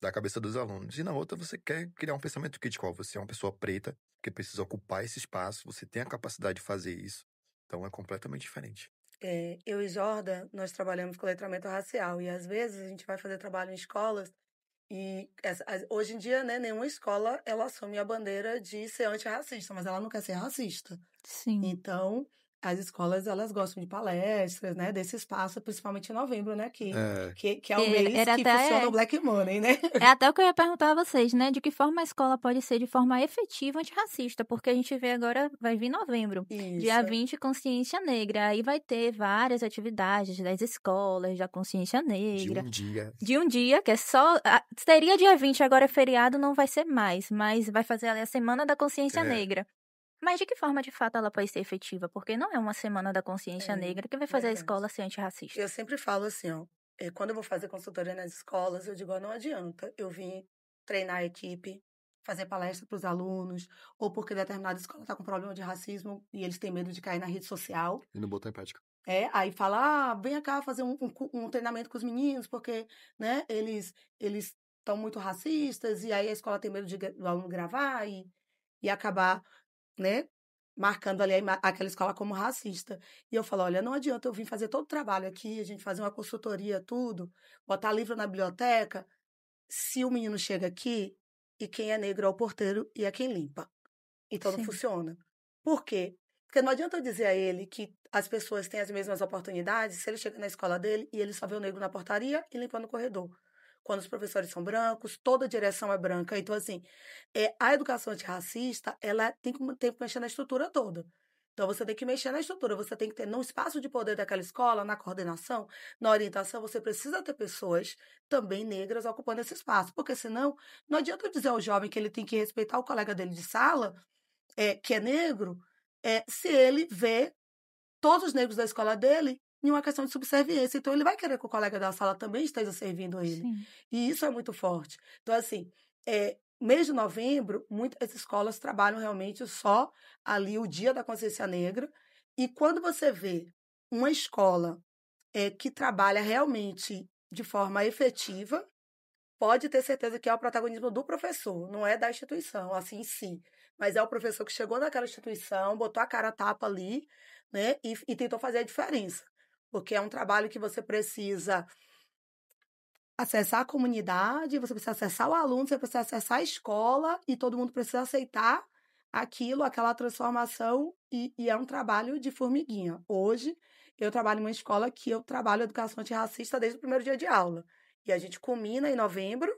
da cabeça dos alunos. E na outra, você quer criar um pensamento crítico. Ó, você é uma pessoa preta que precisa ocupar esse espaço, você tem a capacidade de fazer isso. Então, é completamente diferente. Eu e Jordan, nós trabalhamos com letramento racial e às vezes a gente vai fazer trabalho em escolas e hoje em dia, né, nenhuma escola ela assume a bandeira de ser antirracista, mas ela não quer ser racista. Sim. Então, as escolas elas gostam de palestras, né, desse espaço, principalmente em novembro, né, É, que é o E mês era que funciona o até. Black Money, né? É até o que eu ia perguntar a vocês, né? De que forma a escola pode ser de forma efetiva antirracista? Porque a gente vê agora, vai vir novembro, dia Isso. 20, Consciência Negra. Aí vai ter várias atividades das escolas da Consciência de Negra. um dia. De um dia, que é só. Seria dia 20, agora é feriado, não vai ser mais. Mas vai fazer ali a Semana da Consciência É, Negra. Mas de que forma, de fato, ela pode ser efetiva? Porque não é uma Semana da Consciência É, Negra que vai fazer a verdade. escola ser antirracista. Eu sempre falo assim, ó, quando eu vou fazer consultoria nas escolas, eu digo, ó, não adianta eu vim treinar a equipe, fazer palestra para os alunos, ou porque determinada escola está com problema de racismo e eles têm medo de cair na rede social. e não botar em prática. Aí fala, vem cá fazer um treinamento com os meninos, porque, né, eles estão muito racistas, e aí a escola tem medo do aluno gravar e acabar, né, marcando ali aquela escola como racista. E eu falo, olha, não adianta eu vir fazer todo o trabalho aqui, a gente fazer uma consultoria, tudo, botar livro na biblioteca, se o menino chega aqui e quem é negro é o porteiro e é quem limpa. Então não Sim, funciona. Por quê? Porque não adianta eu dizer a ele que as pessoas têm as mesmas oportunidades se ele chega na escola dele e ele só vê o negro na portaria e limpando o corredor. Quando os professores são brancos, toda a direção é branca. Então, assim, a educação antirracista, ela tem que mexer na estrutura toda. Então, você tem que mexer na estrutura, você tem que ter, no espaço de poder daquela escola, na coordenação, na orientação, você precisa ter pessoas também negras ocupando esse espaço. Porque senão, não adianta eu dizer ao jovem que ele tem que respeitar o colega dele de sala, que é negro, se ele vê todos os negros da escola dele em uma questão de subserviência. Então, ele vai querer que o colega da sala também esteja servindo ele. sim. E isso é muito forte. Então, assim, mês de novembro, muitas escolas trabalham realmente só ali o Dia da Consciência Negra. E quando você vê uma escola que trabalha realmente de forma efetiva, pode ter certeza que é o protagonismo do professor, não é da instituição, assim em si. Mas é o professor que chegou naquela instituição, botou a cara a tapa ali, né, e tentou fazer a diferença. Porque é um trabalho que você precisa acessar a comunidade, você precisa acessar o aluno, você precisa acessar a escola e todo mundo precisa aceitar aquilo, aquela transformação, e é um trabalho de formiguinha. Hoje, eu trabalho em uma escola que eu trabalho educação antirracista desde o primeiro dia de aula. E a gente culmina em novembro,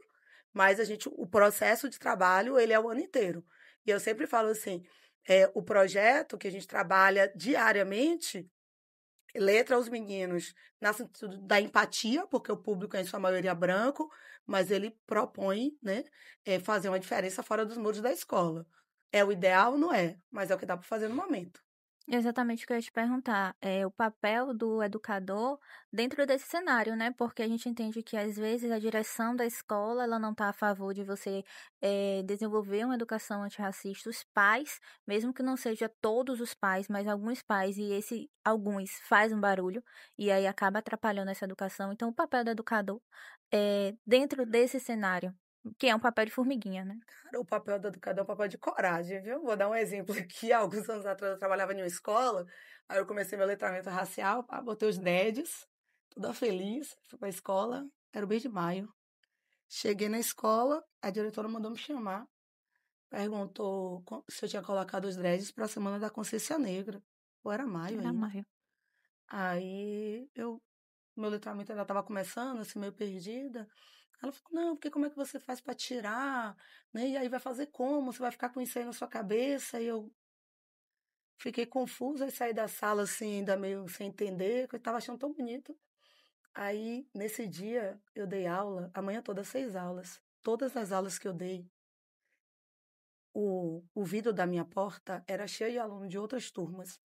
mas o processo de trabalho, ele é o ano inteiro. E eu sempre falo assim, o projeto que a gente trabalha diariamente, letra aos meninos, no sentido da empatia, porque o público é em sua maioria branco, mas ele propõe, né, fazer uma diferença fora dos muros da escola. É o ideal? Não é, mas é o que dá para fazer no momento. Exatamente o que eu ia te perguntar, é o papel do educador dentro desse cenário, né? Porque a gente entende que às vezes a direção da escola ela não está a favor de você desenvolver uma educação antirracista. Os pais, mesmo que não seja todos os pais, mas alguns pais, e esse alguns faz um barulho, e aí acaba atrapalhando essa educação. Então, o papel do educador dentro desse cenário, que é um papel de formiguinha, né? Cara, o papel do educador é um papel de coragem, viu? Vou dar um exemplo aqui. Há alguns anos atrás eu trabalhava em uma escola, aí eu comecei meu letramento racial, botei os dreads, toda feliz, fui para a escola, era o mês de maio. Cheguei na escola, a diretora mandou me chamar, perguntou se eu tinha colocado os dreads para a Semana da Consciência Negra. Ou era maio Era ainda. maio. Aí meu letramento ainda estava começando, assim, meio perdida. Ela falou, não, porque como é que você faz para tirar? Né? E aí vai fazer como? Você vai ficar com isso aí na sua cabeça? E eu fiquei confusa e saí da sala, assim, ainda meio sem entender, porque eu estava achando tão bonito. Aí, nesse dia, eu dei aula, a manhã toda, 6 aulas. Todas as aulas que eu dei, o vidro da minha porta era cheio de alunos de outras turmas.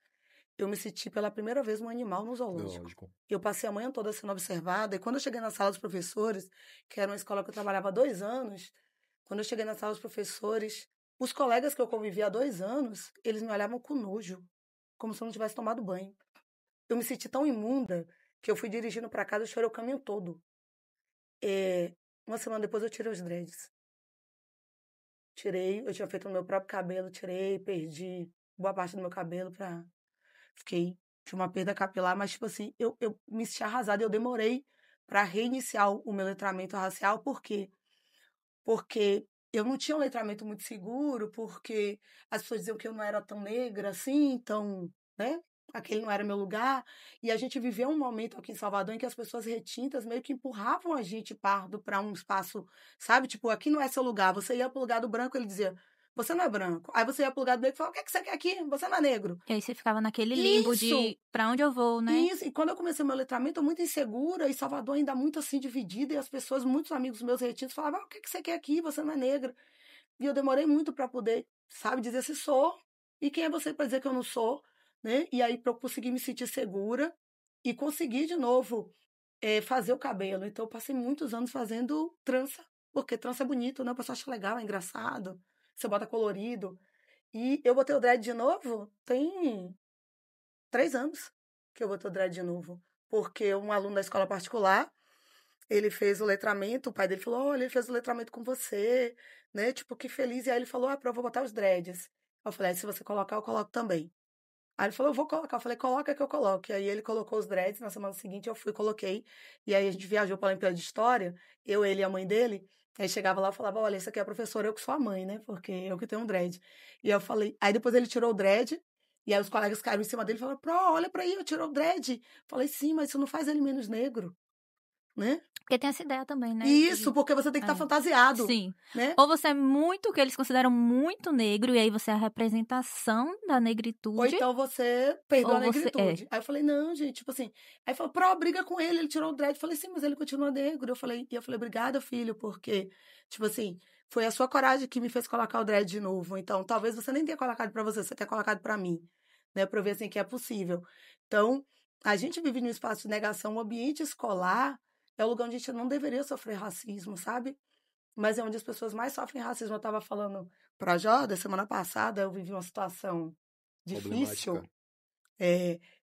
Eu me senti pela primeira vez um animal no zoológico. Lógico. Eu passei a manhã toda sendo observada, e quando eu cheguei na sala dos professores, que era uma escola que eu trabalhava há 2 anos, quando eu cheguei na sala dos professores, os colegas que eu convivia há 2 anos, eles me olhavam com nojo, como se eu não tivesse tomado banho. Eu me senti tão imunda que eu fui dirigindo para casa e chorei o caminho todo. Uma semana depois eu tirei os dreads. Tirei, eu tinha feito no meu próprio cabelo, tirei, perdi boa parte do meu cabelo pra... Tive uma perda capilar, mas, tipo assim, eu me senti arrasada. Eu demorei para reiniciar o meu letramento racial, por quê? Porque eu não tinha um letramento muito seguro, porque as pessoas diziam que eu não era tão negra assim, então, né? Aquele não era meu lugar. E a gente viveu um momento aqui em Salvador em que as pessoas retintas meio que empurravam a gente pardo para um espaço, sabe? Tipo, aqui não é seu lugar. Você ia pro lugar do branco, ele dizia, você não é branco. Aí você ia pro lugar do negro e falava, o que é que você quer aqui? Você não é negro. E aí você ficava naquele limbo Isso! de pra onde eu vou, né? Isso, e quando eu comecei meu letramento, eu muito insegura, e Salvador ainda muito assim dividida, e as pessoas, muitos amigos meus retidos, falavam, o que é que você quer aqui? Você não é negra. E eu demorei muito para poder, sabe, dizer se sou, e quem é você para dizer que eu não sou, né? E aí para eu conseguir me sentir segura e conseguir de novo fazer o cabelo. Então eu passei muitos anos fazendo trança, porque trança é bonito, né? O pessoal acha legal, é engraçado, você bota colorido. E eu botei o dread de novo, tem 3 anos que eu botei o dread de novo. Porque um aluno da escola particular, ele fez o letramento, o pai dele falou, olha, ele fez o letramento com você, né? Tipo, que feliz. E aí ele falou, eu vou botar os dreads. Eu falei, se você colocar, eu coloco também. Aí ele falou, eu vou colocar. Eu falei, coloca que eu coloco. E aí ele colocou os dreads, na semana seguinte eu fui e coloquei. E aí a gente viajou para a Olimpíada de História, eu, ele e a mãe dele. Aí chegava lá e falava, olha, essa aqui é a professora, eu que sou a mãe, né? Porque eu que tenho um dread. E eu falei, aí depois ele tirou o dread, e aí os colegas caíram em cima dele e falaram, olha pra aí, eu tirou o dread. Falei, sim, mas isso não faz ele menos negro, né? Porque tem essa ideia também, né? Isso, porque você tem que estar fantasiado, Sim. né? Ou você é muito, que eles consideram muito negro, e aí você é a representação da Ou negritude. então você perdeu Ou a você negritude. Aí eu falei, não, gente, tipo assim. Aí falou, briga com ele tirou o dread. Eu falei, sim, mas ele continua negro. Eu falei, obrigada, filho, porque, tipo assim, foi a sua coragem que me fez colocar o dread de novo. Então, talvez você nem tenha colocado pra você tenha colocado pra mim, né? Pra eu ver assim que é possível. Então, a gente vive num espaço de negação, o ambiente escolar é o lugar onde a gente não deveria sofrer racismo, sabe? Mas é onde as pessoas mais sofrem racismo. Eu estava falando pra Joda, semana passada, eu vivi uma situação Problemática. difícil,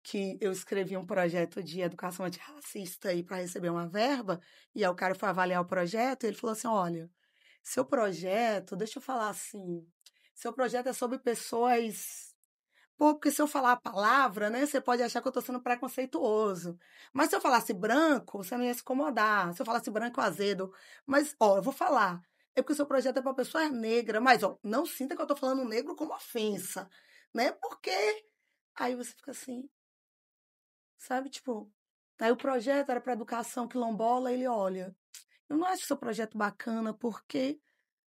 que eu escrevi um projeto de educação antirracista aí para receber uma verba, e aí o cara foi avaliar o projeto, e ele falou assim: olha, seu projeto, deixa eu falar assim, seu projeto é sobre pessoas. Pô, porque se eu falar a palavra, né, você pode achar que eu estou sendo preconceituoso. Mas se eu falasse branco, você não ia se incomodar. Se eu falasse branco azedo. Mas, ó, eu vou falar. É porque o seu projeto é para pessoa negra. Mas, ó, não sinta que eu estou falando negro como ofensa. Né? Porque aí você fica assim, sabe? Tipo, aí o projeto era para educação quilombola, ele olha. Eu não acho seu projeto bacana porque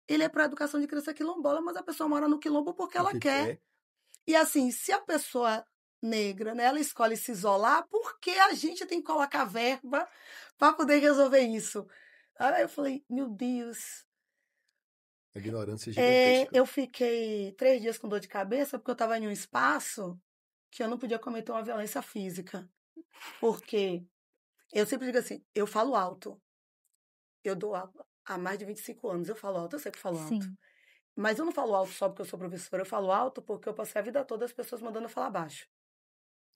ele é para educação de criança quilombola, mas a pessoa mora no quilombo porque O ela que quer. quer? E assim, se a pessoa negra, né, ela escolhe se isolar, por que a gente tem que colocar verba para poder resolver isso? Aí eu falei, meu Deus. A ignorância gigantesca. Eu fiquei 3 dias com dor de cabeça porque eu estava em um espaço que eu não podia cometer uma violência física. Porque eu sempre digo assim, eu falo alto. Eu dou aula há mais de 25 anos, eu falo alto, eu sei que falo alto. Sim, Mas eu não falo alto só porque eu sou professora, eu falo alto porque eu passei a vida toda as pessoas mandando eu falar baixo.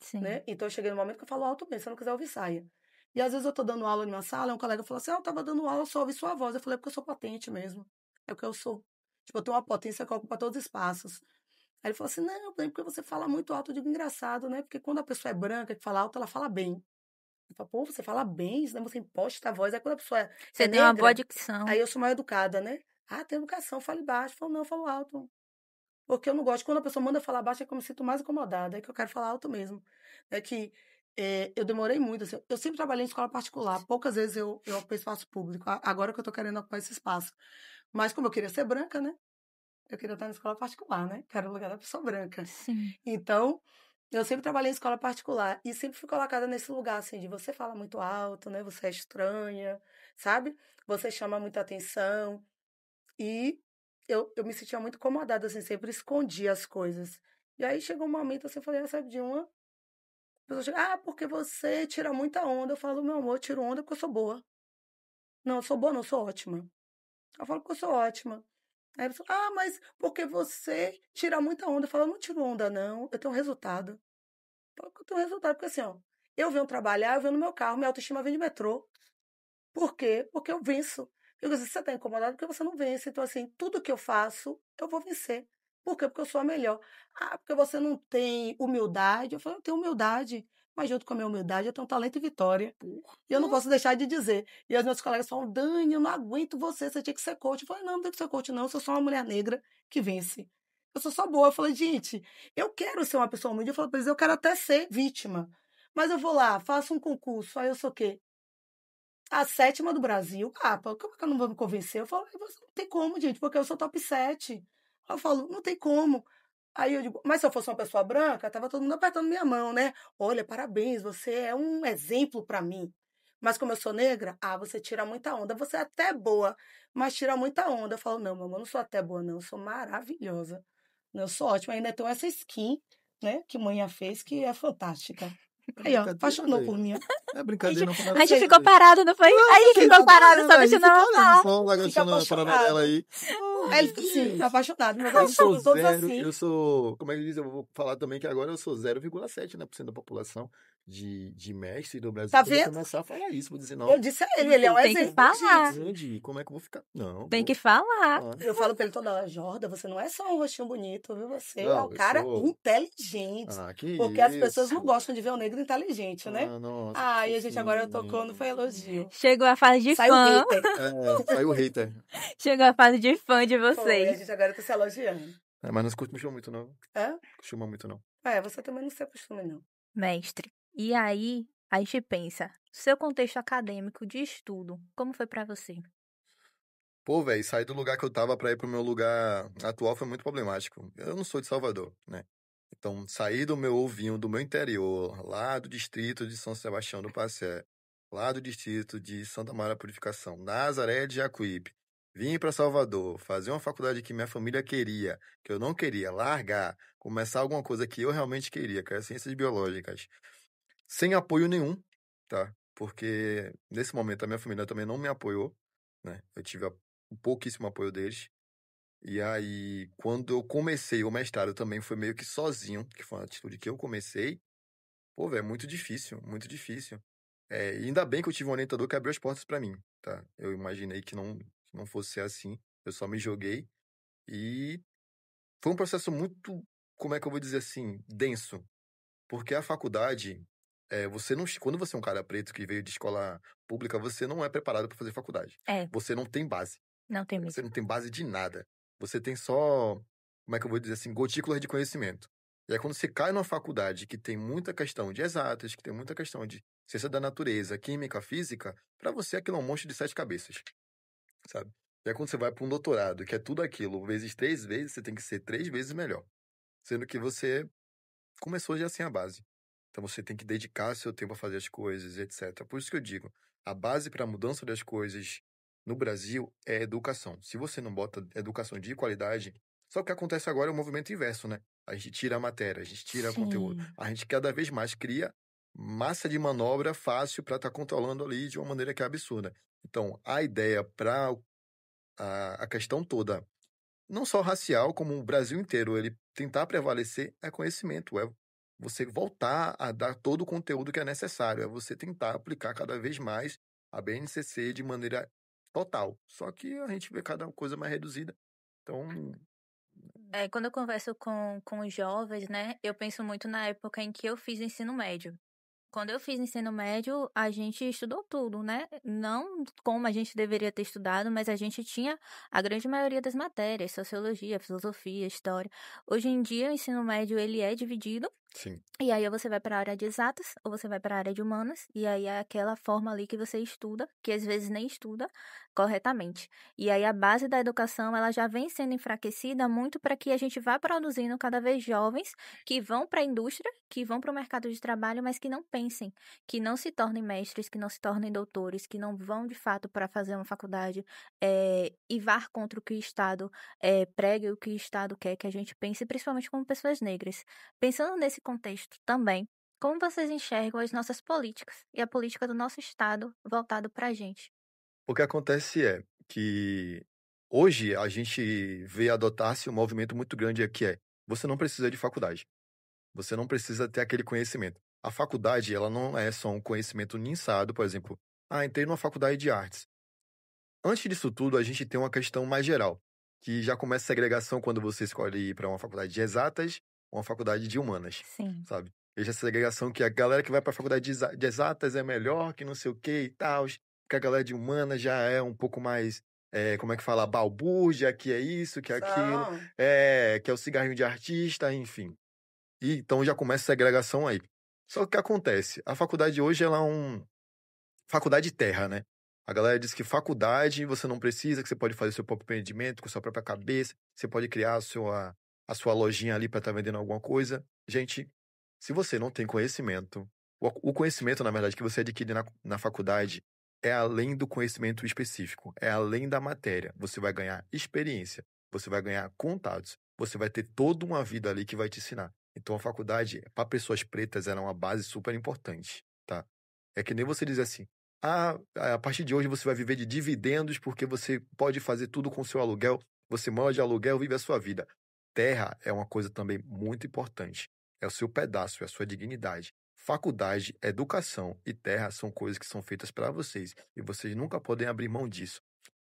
sim. Né? Então eu cheguei no momento que eu falo alto mesmo, se eu não quiser ouvir, saia. E às vezes eu tô dando aula em uma sala, um colega falou assim: eu tava dando aula, eu só ouvi sua voz. Eu falei: porque eu sou potente mesmo. É o que eu sou. Tipo, eu tenho uma potência que ocupa todos os espaços. Aí ele falou assim: não, bem, porque você fala muito alto. Eu digo: engraçado, né? Porque quando a pessoa é branca, que fala alto, ela fala bem. Eu falo: pô, você fala bem, senão você imposta a voz. Aí quando a pessoa é Você tem uma boa negra, dicção. aí eu sou mal educada, né? Ah, tem educação, fale baixo. Eu falo: não, eu falo alto. Porque eu não gosto. Quando a pessoa manda falar baixo, é que eu me sinto mais incomodada. É que eu quero falar alto mesmo. É que eu demorei muito. Assim, eu sempre trabalhei em escola particular. Poucas vezes eu ocupei espaço público. Agora que eu tô querendo ocupar esse espaço. Mas como eu queria ser branca, né? Eu queria estar na escola particular, né? Que era o lugar da pessoa branca. Sim. Então, eu sempre trabalhei em escola particular. E sempre fui colocada nesse lugar, assim, de você fala muito alto, né? Você é estranha, sabe? Você chama muita atenção. E eu me sentia muito incomodada, assim, sempre escondia as coisas. E aí chegou um momento, assim, eu falei, sabe de uma? A pessoa chega, porque você tira muita onda. Eu falo, meu amor, eu tiro onda porque eu sou boa. Não, eu sou boa, não, eu sou ótima. Eu falo porque eu sou ótima. Aí a pessoa, mas porque você tira muita onda. Eu falo, eu não tiro onda, não, eu tenho resultado. Eu falo que eu tenho resultado, porque assim, ó, eu venho trabalhar, eu venho no meu carro, minha autoestima vem de metrô. Por quê? Porque eu venço. Eu disse, você está incomodado porque você não vence. Então, assim, tudo que eu faço, eu vou vencer. Por quê? Porque eu sou a melhor. Porque você não tem humildade. Eu falo, eu tenho humildade. Mas junto com a minha humildade, eu tenho talento e vitória. E eu não posso deixar de dizer. E os meus colegas falam, Dani, eu não aguento você tinha que ser coach. Eu falei, não tem que ser coach, não. Eu sou só uma mulher negra que vence. Eu sou só boa. Eu falei, gente, eu quero ser uma pessoa humilde. Eu falei para eles, eu quero até ser vítima. Mas eu vou lá, faço um concurso, aí eu sou o quê? A 7ª do Brasil, capa, como é que eu não vou me convencer? Eu falo, "Você não tem como, gente, porque eu sou top 7. Eu falo, não tem como. Aí eu digo, mas se eu fosse uma pessoa branca, tava todo mundo apertando minha mão, né? Olha, parabéns, você é um exemplo para mim. Mas como eu sou negra, você tira muita onda. Você é até boa, mas tira muita onda. Eu falo, não, mamãe, eu não sou até boa, não. Eu sou maravilhosa. Eu sou ótima. Ainda tenho essa skin, né, que manhã fez, que é fantástica. É Aí, ó, brincadeira, apaixonou por velho. mim. É A gente, brincadeira, não foi nada a gente sério. ficou parado, não foi? Não, A gente fiquei ficou parado, só aí, deixando fica ela olhando falar. só, Fica agachando a paralela apaixonado. aí. Aí ele fica assim, Isso. apaixonado. Meus Eu amigos sou são todos zero, assim. eu sou, como é que diz? Eu vou falar também que agora eu sou 0,7, né, por cento da população de mestre do Brasil. Tá Eu vou vendo? começar a falar isso, vou dizer, não, Eu disse a como ele, é ele que é um eu Tem que exemplo, falar. gente. grande, como é que eu vou ficar? Não, Tem vou, que falar. Eu falo pra ele toda hora, Jorda, você não é só um rostinho bonito, viu? Você é um não, eu cara sou, inteligente. que Porque as pessoas não isso, gostam de ver o negro inteligente, né? nossa, que E a gente agora tocou, não fofinho. foi elogio. Chegou a fase de Saiu fã. hater. Saiu o hater. Chegou a fase de fã de Foi, a vocês. gente agora tá se elogiando. Mas não costuma muito, não. É? Costuma muito, não. Você também não se acostuma, não. Mestre. E aí, a gente pensa, seu contexto acadêmico de estudo, como foi pra você? Pô, velho, sair do lugar que eu tava pra ir pro meu lugar atual foi muito problemático. Eu não sou de Salvador, né? Então, sair do meu ovinho, do meu interior, lá do distrito de São Sebastião do Passé, lá do distrito de Santa Maria da Purificação, Nazaré de Jacuípe, vim pra Salvador, fazer uma faculdade que minha família queria, que eu não queria, largar, começar alguma coisa que eu realmente queria, que era ciências biológicas, sem apoio nenhum, tá? Porque nesse momento a minha família também não me apoiou, né? Eu tive pouquíssimo apoio deles. E aí, quando eu comecei o mestrado, também foi meio que sozinho, que foi uma atitude que eu comecei, Pô, velho, é muito difícil, muito difícil. E ainda bem que eu tive um orientador que abriu as portas pra mim, tá? Eu imaginei que não fosse ser assim. Eu só me joguei e foi um processo muito, como é que eu vou dizer assim, denso. Porque a faculdade, você não, quando você é um cara preto que veio de escola pública, você não é preparado para fazer faculdade. É, Você não tem base. não tem Você mesmo. não tem base de nada. Você tem só, como é que eu vou dizer assim, gotículas de conhecimento. E aí quando você cai numa faculdade que tem muita questão de exatas, que tem muita questão de ciência da natureza, química, física, para você aquilo é um monstro de 7 cabeças, sabe? E aí quando você vai para um doutorado, que é tudo aquilo, vezes 3 vezes, você tem que ser 3 vezes melhor. Sendo que você começou já sem a base. Então você tem que dedicar seu tempo a fazer as coisas, etc. Por isso que eu digo, a base para a mudança das coisas no Brasil é educação. Se você não bota educação de qualidade, só que o que acontece agora é o movimento inverso, né? A gente tira a matéria, a gente tira conteúdo, Sim. a gente cada vez mais cria massa de manobra fácil para estar controlando ali de uma maneira que é absurda. Então, a ideia para a questão toda não só racial, como o Brasil inteiro, ele tentar prevalecer é conhecimento, é você voltar a dar todo o conteúdo que é necessário, é você tentar aplicar cada vez mais a BNCC de maneira total. Só que a gente vê cada coisa mais reduzida. Então, Quando eu converso com os jovens, né, eu penso muito na época em que eu fiz ensino médio. Quando eu fiz ensino médio, a gente estudou tudo, né? Não como a gente deveria ter estudado, mas a gente tinha a grande maioria das matérias, sociologia, filosofia, história. Hoje em dia, o ensino médio ele é dividido. sim. E aí, ou você vai para a área de exatas, ou você vai para a área de humanas, e aí é aquela forma ali que você estuda, que às vezes nem estuda corretamente. E aí, a base da educação, ela já vem sendo enfraquecida muito para que a gente vá produzindo cada vez jovens que vão para a indústria, que vão para o mercado de trabalho, mas que não pensem, que não se tornem mestres, que não se tornem doutores, que não vão de fato para fazer uma faculdade e vá contra o que o Estado prega e o que o Estado quer que a gente pense, principalmente como pessoas negras. Pensando nesse contexto também, como vocês enxergam as nossas políticas e a política do nosso Estado voltado para a gente? O que acontece é que hoje a gente vê adotar-se um movimento muito grande que é, você não precisa de faculdade. Você não precisa ter aquele conhecimento. A faculdade, ela não é só um conhecimento ninçado, por exemplo, entrei numa faculdade de artes. Antes disso tudo, a gente tem uma questão mais geral, que já começa a segregação quando você escolhe ir para uma faculdade de exatas ou uma faculdade de humanas, Sim. sabe? Veja essa segregação que a galera que vai para a faculdade de exatas é melhor, que não sei o que e tal, que a galera de humanas já é um pouco mais, como é que fala, balbúrdia, que é isso, que é aquilo, São. que é o cigarrinho de artista, enfim. E então já começa a segregação aí. Só que o que acontece? A faculdade hoje ela é faculdade terra, né? A galera diz que faculdade você não precisa, que você pode fazer seu próprio empreendimento com sua própria cabeça, você pode criar a sua lojinha ali para estar vendendo alguma coisa. Gente, se você não tem conhecimento, o conhecimento, na verdade, que você adquire na faculdade é além do conhecimento específico, é além da matéria. Você vai ganhar experiência, você vai ganhar contatos, você vai ter toda uma vida ali que vai te ensinar. Então, a faculdade, para pessoas pretas, ela é uma base super importante, tá? É que nem você dizer assim, a partir de hoje você vai viver de dividendos porque você pode fazer tudo com o seu aluguel, você mora de aluguel, vive a sua vida. Terra é uma coisa também muito importante. É o seu pedaço, é a sua dignidade. Faculdade, educação e terra são coisas que são feitas para vocês e vocês nunca podem abrir mão disso.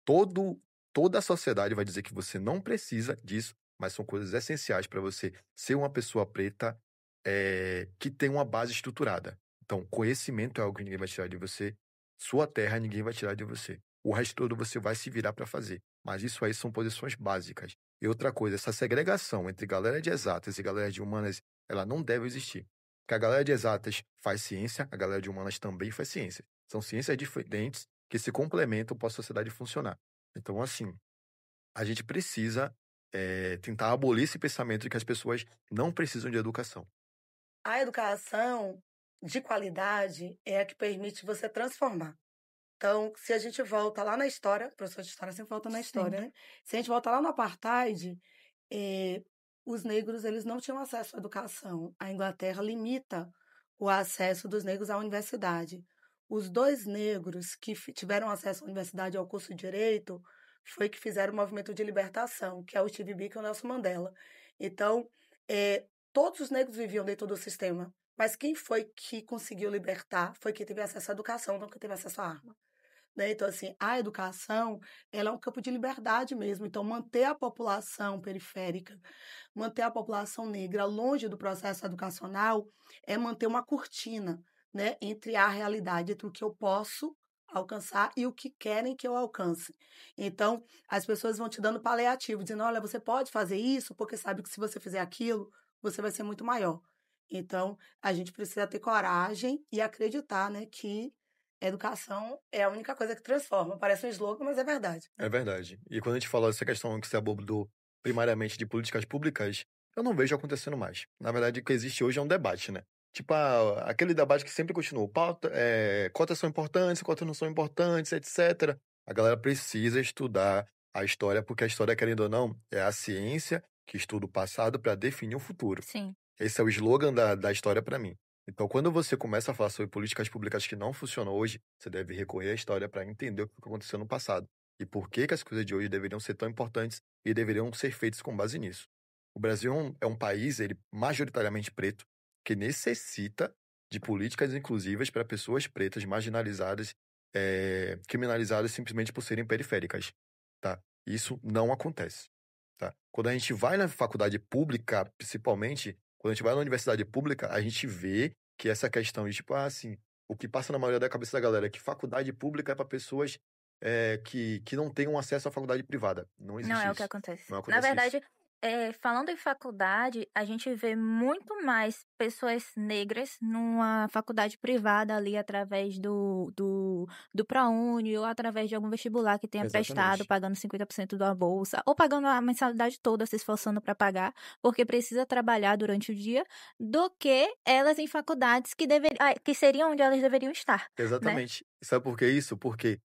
Todo, toda a sociedade vai dizer que você não precisa disso, mas são coisas essenciais para você ser uma pessoa preta que tem uma base estruturada. Então, conhecimento é algo que ninguém vai tirar de você, sua terra ninguém vai tirar de você. O resto todo você vai se virar para fazer. Mas isso aí são posições básicas. E outra coisa, essa segregação entre galera de exatas e galera de humanas, ela não deve existir. Porque a galera de exatas faz ciência, a galera de humanas também faz ciência. São ciências diferentes que se complementam para a sociedade funcionar. Então, assim, a gente precisa tentar abolir esse pensamento de que as pessoas não precisam de educação. A educação de qualidade é a que permite você transformar. Então, se a gente volta lá na história, o professor de história sempre volta na história, Sim. né? Se a gente volta lá no apartheid, eh, os negros eles não tinham acesso à educação. A Inglaterra limita o acesso dos negros à universidade. Os dois negros que tiveram acesso à universidade e ao curso de direito foi que fizeram o movimento de libertação, que é o Steve Biko e o Nelson Mandela. Então, todos os negros viviam dentro do sistema. Mas quem foi que conseguiu libertar foi quem teve acesso à educação, não quem teve acesso à arma. Né? Então, assim, a educação, ela é um campo de liberdade mesmo. Então, manter a população periférica, manter a população negra longe do processo educacional é manter uma cortina, né, entre a realidade, entre o que eu posso alcançar e o que querem que eu alcance. Então, as pessoas vão te dando paliativo, dizendo, olha, você pode fazer isso, porque sabe que se você fizer aquilo, você vai ser muito maior. Então, a gente precisa ter coragem e acreditar, né, que educação é a única coisa que transforma. Parece um slogan, mas é verdade. É verdade. E quando a gente fala dessa questão que você abordou primariamente de políticas públicas, eu não vejo acontecendo mais. Na verdade, o que existe hoje é um debate, né? Tipo, aquele debate que sempre continua. Cotas são importantes, cotas não são importantes, etc. A galera precisa estudar a história, porque a história, querendo ou não, é a ciência que estuda o passado para definir o futuro. Sim. Esse é o slogan da história para mim. Então, quando você começa a falar sobre políticas públicas que não funcionam hoje, você deve recorrer à história para entender o que aconteceu no passado e por que as coisas de hoje deveriam ser tão importantes e deveriam ser feitas com base nisso. O Brasil é um país, ele majoritariamente preto, que necessita de políticas inclusivas para pessoas pretas marginalizadas, criminalizadas simplesmente por serem periféricas, tá? Isso não acontece, tá? Quando a gente vai na faculdade pública, principalmente, quando a gente vai na universidade pública, a gente vê que essa questão de, tipo, assim, o que passa na maioria da cabeça da galera é que faculdade pública é para pessoas que não tenham acesso à faculdade privada. Não Não existe é o que isso. acontece. Não Na acontece isso. verdade, falando em faculdade, a gente vê muito mais pessoas negras numa faculdade privada ali através do ProUni ou através de algum vestibular que tenha prestado, Exatamente. pagando 50% da bolsa ou pagando a mensalidade toda, se esforçando para pagar, porque precisa trabalhar durante o dia, do que elas em faculdades que seriam onde elas deveriam estar, né? Exatamente. Sabe por que isso? Porque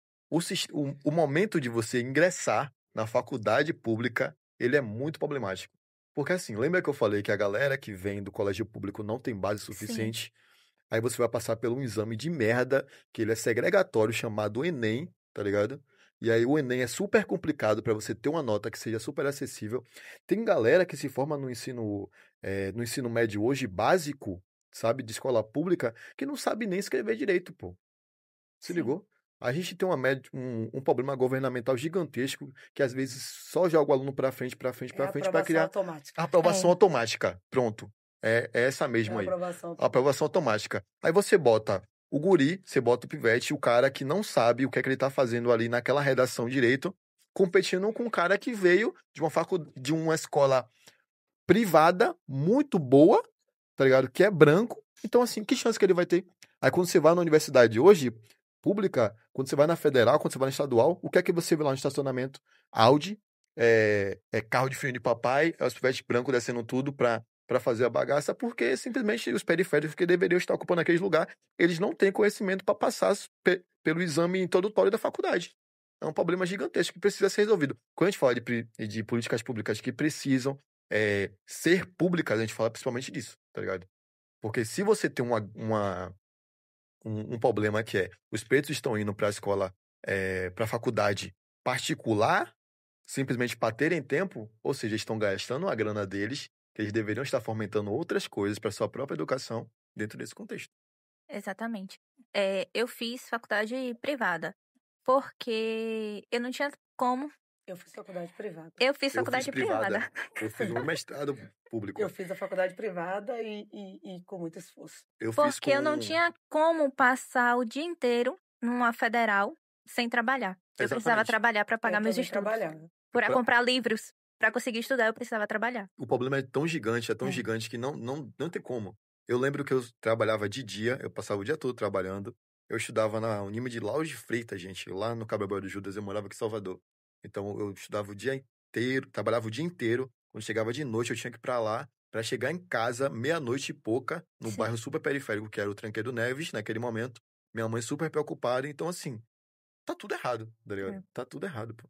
o momento de você ingressar na faculdade pública, ele é muito problemático. Porque assim, lembra que eu falei que a galera que vem do colégio público não tem base Sim. suficiente? Aí você vai passar por um exame de merda, que ele é segregatório, chamado Enem, tá ligado? E aí o Enem é super complicado para você ter uma nota que seja super acessível. Tem galera que se forma no ensino médio hoje básico, sabe, de escola pública, que não sabe nem escrever direito, pô. Se Sim. ligou? A gente tem um problema governamental gigantesco que às vezes só joga o aluno para frente, para frente, É para a frente para aprovação criar automática. a aprovação automática. Pronto. É essa É mesmo a aí. aprovação A automática. aprovação automática. Aí você bota o guri, você bota o pivete, o cara que não sabe o que é que ele tá fazendo ali naquela redação direito, competindo com um cara que veio de uma escola privada muito boa, tá ligado? Que é branco. Então, assim, que chance que ele vai ter? Aí, quando você vai na universidade hoje, pública, quando você vai na federal, quando você vai na estadual, o que é que você vê lá no estacionamento? Audi, carro de filho de papai, os pivetes brancos descendo tudo pra fazer a bagaça, porque simplesmente os periféricos que deveriam estar ocupando aqueles lugares, eles não têm conhecimento para passar pelo exame introdutório da faculdade. É um problema gigantesco que precisa ser resolvido. Quando a gente fala de políticas públicas que precisam ser públicas, a gente fala principalmente disso, tá ligado? Porque se você tem um problema que é os pretos estão indo para a escola, para a faculdade particular, simplesmente para terem tempo, ou seja, estão gastando a grana deles, que eles deveriam estar fomentando outras coisas para sua própria educação dentro desse contexto. Exatamente. Eu fiz faculdade privada, porque eu não tinha como. Eu fiz faculdade privada. Eu fiz Eu fiz faculdade privada. Eu fiz um mestrado público. Eu fiz a faculdade privada e com muito esforço. Eu fiz Porque eu não tinha como passar o dia inteiro numa federal sem trabalhar. Eu precisava Exatamente. trabalhar para pagar Eu meus também estudos. trabalhava. Para comprar livros, para conseguir estudar, eu precisava trabalhar. O problema é tão gigante que não tem como. Eu lembro que eu trabalhava de dia, eu passava o dia todo trabalhando. Eu estudava na Unima de Lauro de Freitas, gente, lá no Cabral do Judas, eu morava aqui em Salvador. Então eu estudava o dia inteiro, trabalhava o dia inteiro. Quando chegava de noite, eu tinha que ir pra lá, pra chegar em casa meia-noite e pouca, no Sim. bairro super periférico, que era o Tranqueiro Neves, naquele momento. Minha mãe super preocupada, então assim, tá tudo errado, tá ligado? Tá tudo errado, pô.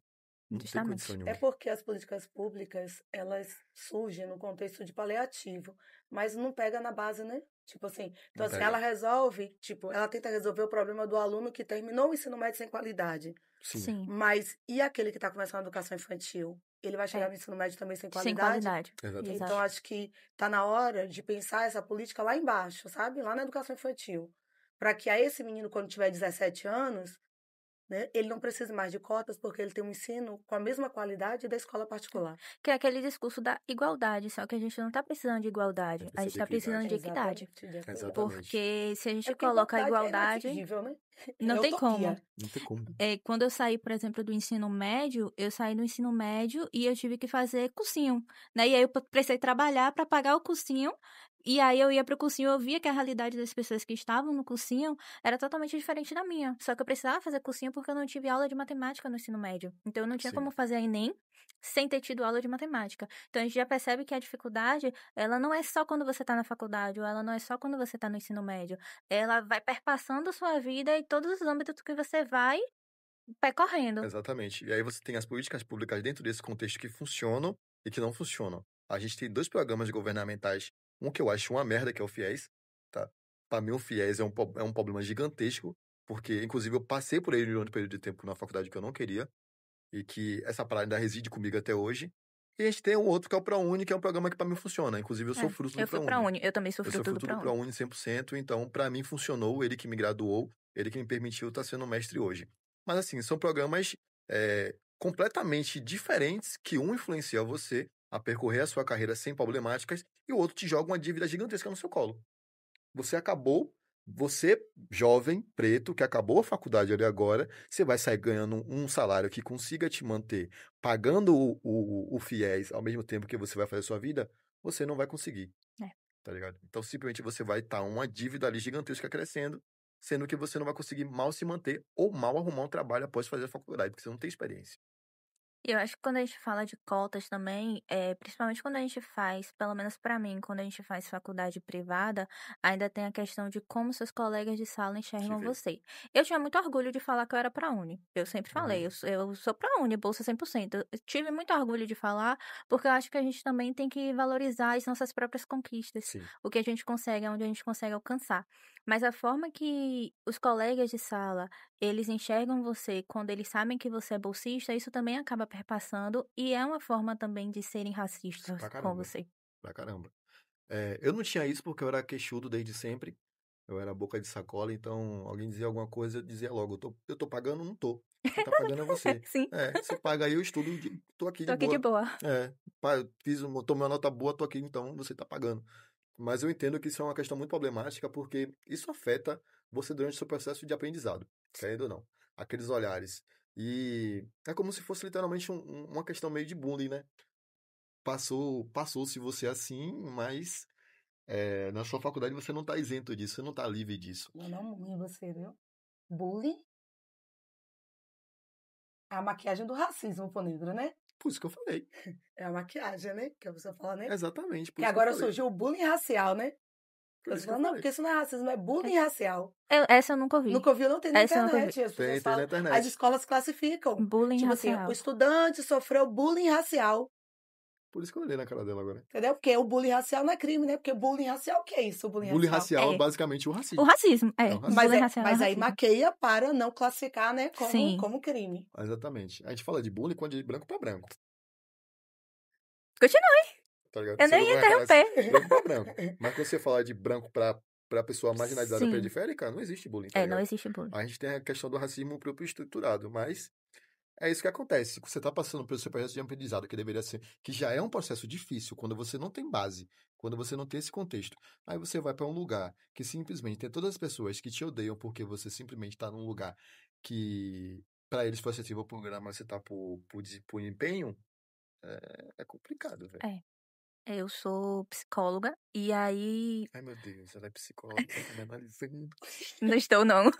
Não tem Justamente. condição nenhuma. É porque as políticas públicas, elas surgem no contexto de paliativo, mas não pega na base, né? Tipo assim, então Não assim, pega. ela resolve, tipo, ela tenta resolver o problema do aluno que terminou o ensino médio sem qualidade. Sim. Sim. Mas e aquele que está começando a educação infantil? ele vai chegar É. no ensino médio também sem Sem qualidade. qualidade. Exatamente. Então, acho que tá na hora de pensar essa política lá embaixo, sabe? Lá na educação infantil. Para que a esse menino, quando tiver 17 anos, né, ele não precise mais de cotas, porque ele tem um ensino com a mesma qualidade da escola particular. Que é aquele discurso da igualdade, só que a gente não tá precisando de igualdade, a gente tá precisando de equidade. Exatamente, de equidade. Exatamente. Porque se a É gente porque coloca a é igualdade, inatingível, né? não É tem como. utopia. Não tem como. Quando eu saí, por exemplo, do ensino médio, eu saí do ensino médio e eu tive que fazer cursinho, né? E aí eu precisei trabalhar para pagar o cursinho. E aí eu ia pro cursinho, eu via que a realidade das pessoas que estavam no cursinho era totalmente diferente da minha. Só que eu precisava fazer cursinho porque eu não tive aula de matemática no ensino médio. Então eu não tinha Sim. como fazer Enem sem ter tido aula de matemática. Então a gente já percebe que a dificuldade, ela não é só quando você tá na faculdade, ou ela não é só quando você tá no ensino médio. Ela vai perpassando a sua vida e todos os âmbitos que você vai percorrendo. Exatamente. E aí você tem as políticas públicas dentro desse contexto que funcionam e que não funcionam. A gente tem 2 programas governamentais, um que eu acho uma merda, que é o FIES, tá? Para mim, o FIES é um problema gigantesco, porque, inclusive, eu passei por ele durante um período de tempo na faculdade que eu não queria, e que essa parada ainda reside comigo até hoje. E a gente tem um outro que é o ProUni, que é um programa que para mim funciona. Inclusive, eu sou fruto do Eu fui pra ProUni. Uni, eu também sou Eu sou fruto do fruto do ProUni. ProUni 100%, então para mim funcionou, ele que me graduou, ele que me permitiu estar sendo mestre hoje. Mas assim, são programas completamente diferentes, que um influencia você a percorrer a sua carreira sem problemáticas e o outro te joga uma dívida gigantesca no seu colo. Você jovem, preto, que acabou a faculdade ali agora, você vai sair ganhando um salário que consiga te manter, pagando o FIES ao mesmo tempo que você vai fazer a sua vida, você não vai conseguir. É. Tá ligado? Então, simplesmente você vai estar uma dívida ali gigantesca crescendo, sendo que você não vai conseguir mal se manter ou mal arrumar um trabalho após fazer a faculdade, porque você não tem experiência. E eu acho que quando a gente fala de cotas também, principalmente quando a gente faz, pelo menos pra mim, quando a gente faz faculdade privada, ainda tem a questão de como seus colegas de sala enxergam vê. você. Eu tinha muito orgulho de falar que eu era ProUni. Eu sempre falei, eu sou ProUni, bolsa 100%. Eu tive muito orgulho de falar, porque eu acho que a gente também tem que valorizar as nossas próprias conquistas. Sim. O que a gente consegue, onde a gente consegue alcançar. Mas a forma que os colegas de sala eles enxergam você quando eles sabem que você é bolsista, isso também acaba perpassando e é uma forma também de serem racistas Pra com caramba. você. Pra caramba. Eu não tinha isso porque eu era queixudo desde sempre. Eu era boca de sacola, então alguém dizia alguma coisa, eu dizia logo, eu tô pagando? Não tô. Quem tá pagando é você. Sim, Você paga aí, eu estudo, tô aqui tô de aqui de boa. boa. Tomei uma nota boa, tô aqui, então você tá pagando. Mas eu entendo que isso é uma questão muito problemática, porque isso afeta você durante o seu processo de aprendizado, querendo ou não. Aqueles olhares. E é como se fosse literalmente uma questão meio de bullying, né? Passou-se você assim, mas na sua faculdade você não está isento disso, você não está livre disso. Não muito você, viu? Bullying é a maquiagem do racismo pro negro, né? Por isso que eu falei. É a maquiagem, né? Que a pessoa fala, né? Exatamente, por Que isso que eu agora falei. surgiu o bullying racial, né? Por Você isso que eu fala, não, falei. porque isso não é racismo, é bullying racial. Essa eu nunca ouvi. Nunca ouviu, não tem na Essa eu nunca ouvi. internet. As pessoas Tem na falam, internet. as escolas classificam. Bullying Tipo assim, racial. o estudante sofreu bullying racial. Por isso que eu olhei na cara dela agora. Entendeu? Porque o bullying racial não é crime, né? Porque bullying racial, o que é isso, o bullying Bullying racial? racial é É. basicamente o O racismo. racismo, É o racismo. Mas, Bullying racial é mas aí racismo. maqueia para não classificar, né, Sim. como crime. Exatamente. A gente fala de bullying quando é de branco para branco. Continue, Tá ligado? eu Você nem não ia vai falar interromper. assim, branco para branco. Mas quando você falar de branco para pessoa marginalizada Sim. periférica, não existe bullying, tá Não ligado? existe bullying. A gente tem a questão do racismo próprio estruturado, mas é isso que acontece. Você está passando pelo seu processo de aprendizado, que deveria ser, que já é um processo difícil, quando você não tem base, quando você não tem esse contexto. Aí você vai para um lugar que simplesmente tem todas as pessoas que te odeiam porque você simplesmente está num lugar que, para eles, foi acessível ao programa, você está por empenho, é complicado, velho. Eu sou psicóloga e aí. Ai, meu Deus, ela é psicóloga, tá me analisando. Não estou, não.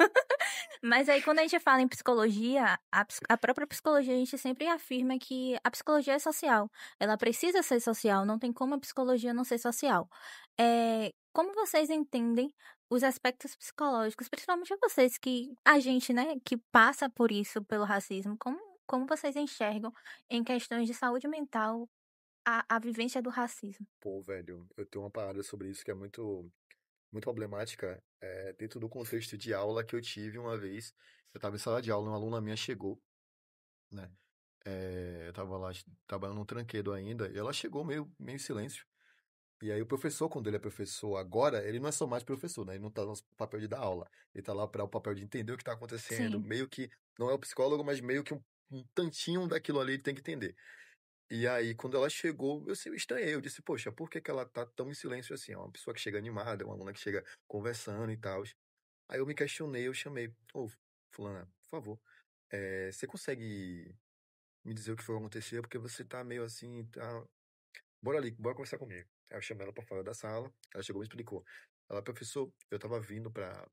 Mas aí, quando a gente fala em psicologia, a própria psicologia, a gente sempre afirma que a psicologia é social. Ela precisa ser social, não tem como a psicologia não ser social. Como vocês entendem os aspectos psicológicos, principalmente vocês que, a gente, né, que passa por isso, pelo racismo, como vocês enxergam em questões de saúde mental a vivência do racismo? Pô, velho, eu tenho uma parada sobre isso que é muito, muito problemática, dentro do contexto de aula que eu tive uma vez. Eu estava em sala de aula, uma aluna minha chegou, né? eu tava lá trabalhando no tranqueiro ainda, e ela chegou meio em silêncio. E aí o professor, quando ele é professor agora, ele não é só mais professor, né? Ele não tá no papel de dar aula. Ele tá lá para o papel de entender o que tá acontecendo. Sim. Meio que, não é o psicólogo, mas meio que um tantinho daquilo ali ele tem que entender. E aí, quando ela chegou, eu estranhei. Eu disse, poxa, por que que ela tá tão em silêncio assim? É uma pessoa que chega animada, é uma aluna que chega conversando e tal. Aí eu me questionei, eu chamei, ô, fulana, por favor, você consegue me dizer o que foi que aconteceu? Porque você tá meio assim, tá... Bora ali, bora conversar comigo. Aí eu chamei ela pra fora da sala, ela chegou e me explicou. Ela, professor, eu tava vindo pra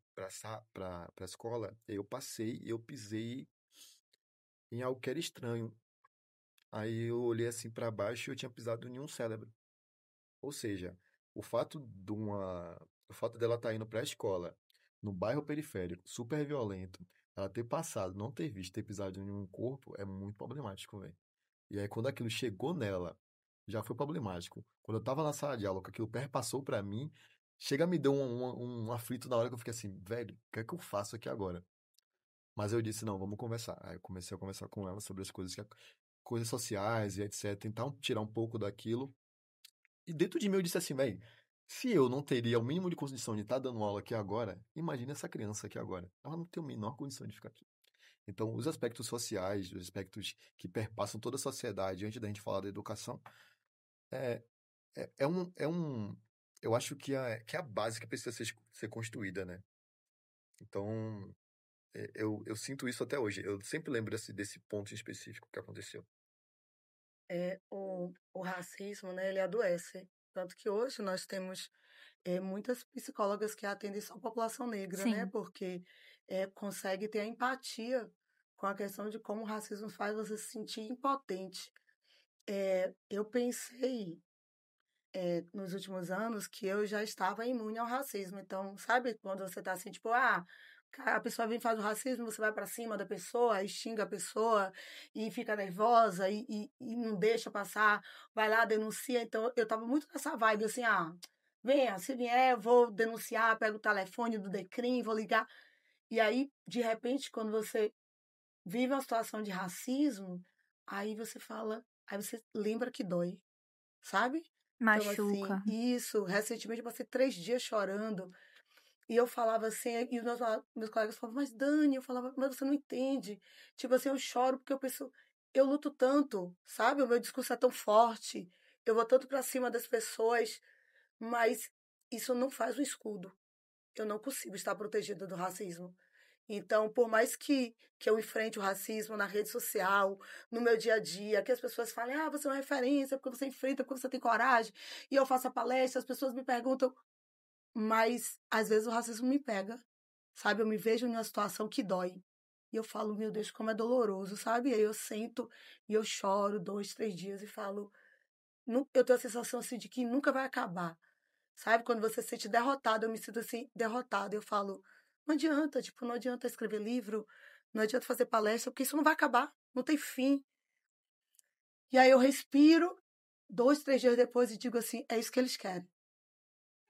escola, e eu passei e eu pisei em algo que era estranho. Aí eu olhei assim pra baixo e eu tinha pisado em um cérebro. Ou seja, o fato o fato dela estar indo pra escola, no bairro periférico, super violento, ela ter passado, não ter visto, ter pisado em um corpo, é muito problemático, velho. E aí, quando aquilo chegou nela, já foi problemático. Quando eu tava na sala de aula, que aquilo perpassou pra mim, chega a me deu um aflito na hora que eu fiquei assim, velho, o que é que eu faço aqui agora? Mas eu disse, não, vamos conversar. Aí eu comecei a conversar com ela sobre as coisas sociais e etc. Tentar tirar um pouco daquilo. E dentro de mim eu disse assim, velho, se eu não teria o mínimo de condição de estar dando aula aqui agora, imagina essa criança aqui agora. Ela não tem a menor condição de ficar aqui. Então, os aspectos sociais, os aspectos que perpassam toda a sociedade, antes da gente falar da educação, é, é um. Eu acho que é a base que precisa ser construída, né? Então, eu sinto isso até hoje. Eu sempre lembro desse ponto em específico que aconteceu. O racismo, né, ele adoece. Tanto que hoje nós temos muitas psicólogas que atendem só a população negra, né, Sim. porque consegue ter a empatia com a questão de como o racismo faz você se sentir impotente. Eu pensei nos últimos anos que eu já estava imune ao racismo. Então, sabe quando você tá assim, tipo, a pessoa vem e faz o racismo, você vai para cima da pessoa, aí xinga a pessoa e fica nervosa e não deixa passar, vai lá, denuncia. Então, eu tava muito nessa vibe, assim, venha, se vier, eu vou denunciar, pego o telefone do Decrim, vou ligar. E aí, de repente, quando você vive uma situação de racismo, aí você lembra que dói, sabe? Então, Machuca. assim, isso, recentemente eu passei 3 dias chorando, e eu falava assim, e os meus colegas falavam, mas Dani, eu falava, mas você não entende. Tipo assim, eu choro porque eu penso, eu luto tanto, sabe? O meu discurso é tão forte, eu vou tanto pra cima das pessoas, mas isso não faz um escudo. Eu não consigo estar protegida do racismo. Então, por mais que eu enfrente o racismo na rede social, no meu dia a dia, que as pessoas falem, você é uma referência, porque você enfrenta, porque você tem coragem, e eu faço a palestra, as pessoas me perguntam, mas às vezes o racismo me pega, sabe? Eu me vejo em uma situação que dói. E eu falo, meu Deus, como é doloroso, sabe? E aí eu sento e eu choro 2, 3 dias e falo, eu tenho a sensação assim de que nunca vai acabar. Sabe, quando você se sente derrotado, eu me sinto assim, derrotada. Eu falo, não adianta, tipo, não adianta escrever livro, não adianta fazer palestra, porque isso não vai acabar, não tem fim. E aí eu respiro, 2, 3 dias depois, e digo assim, é isso que eles querem.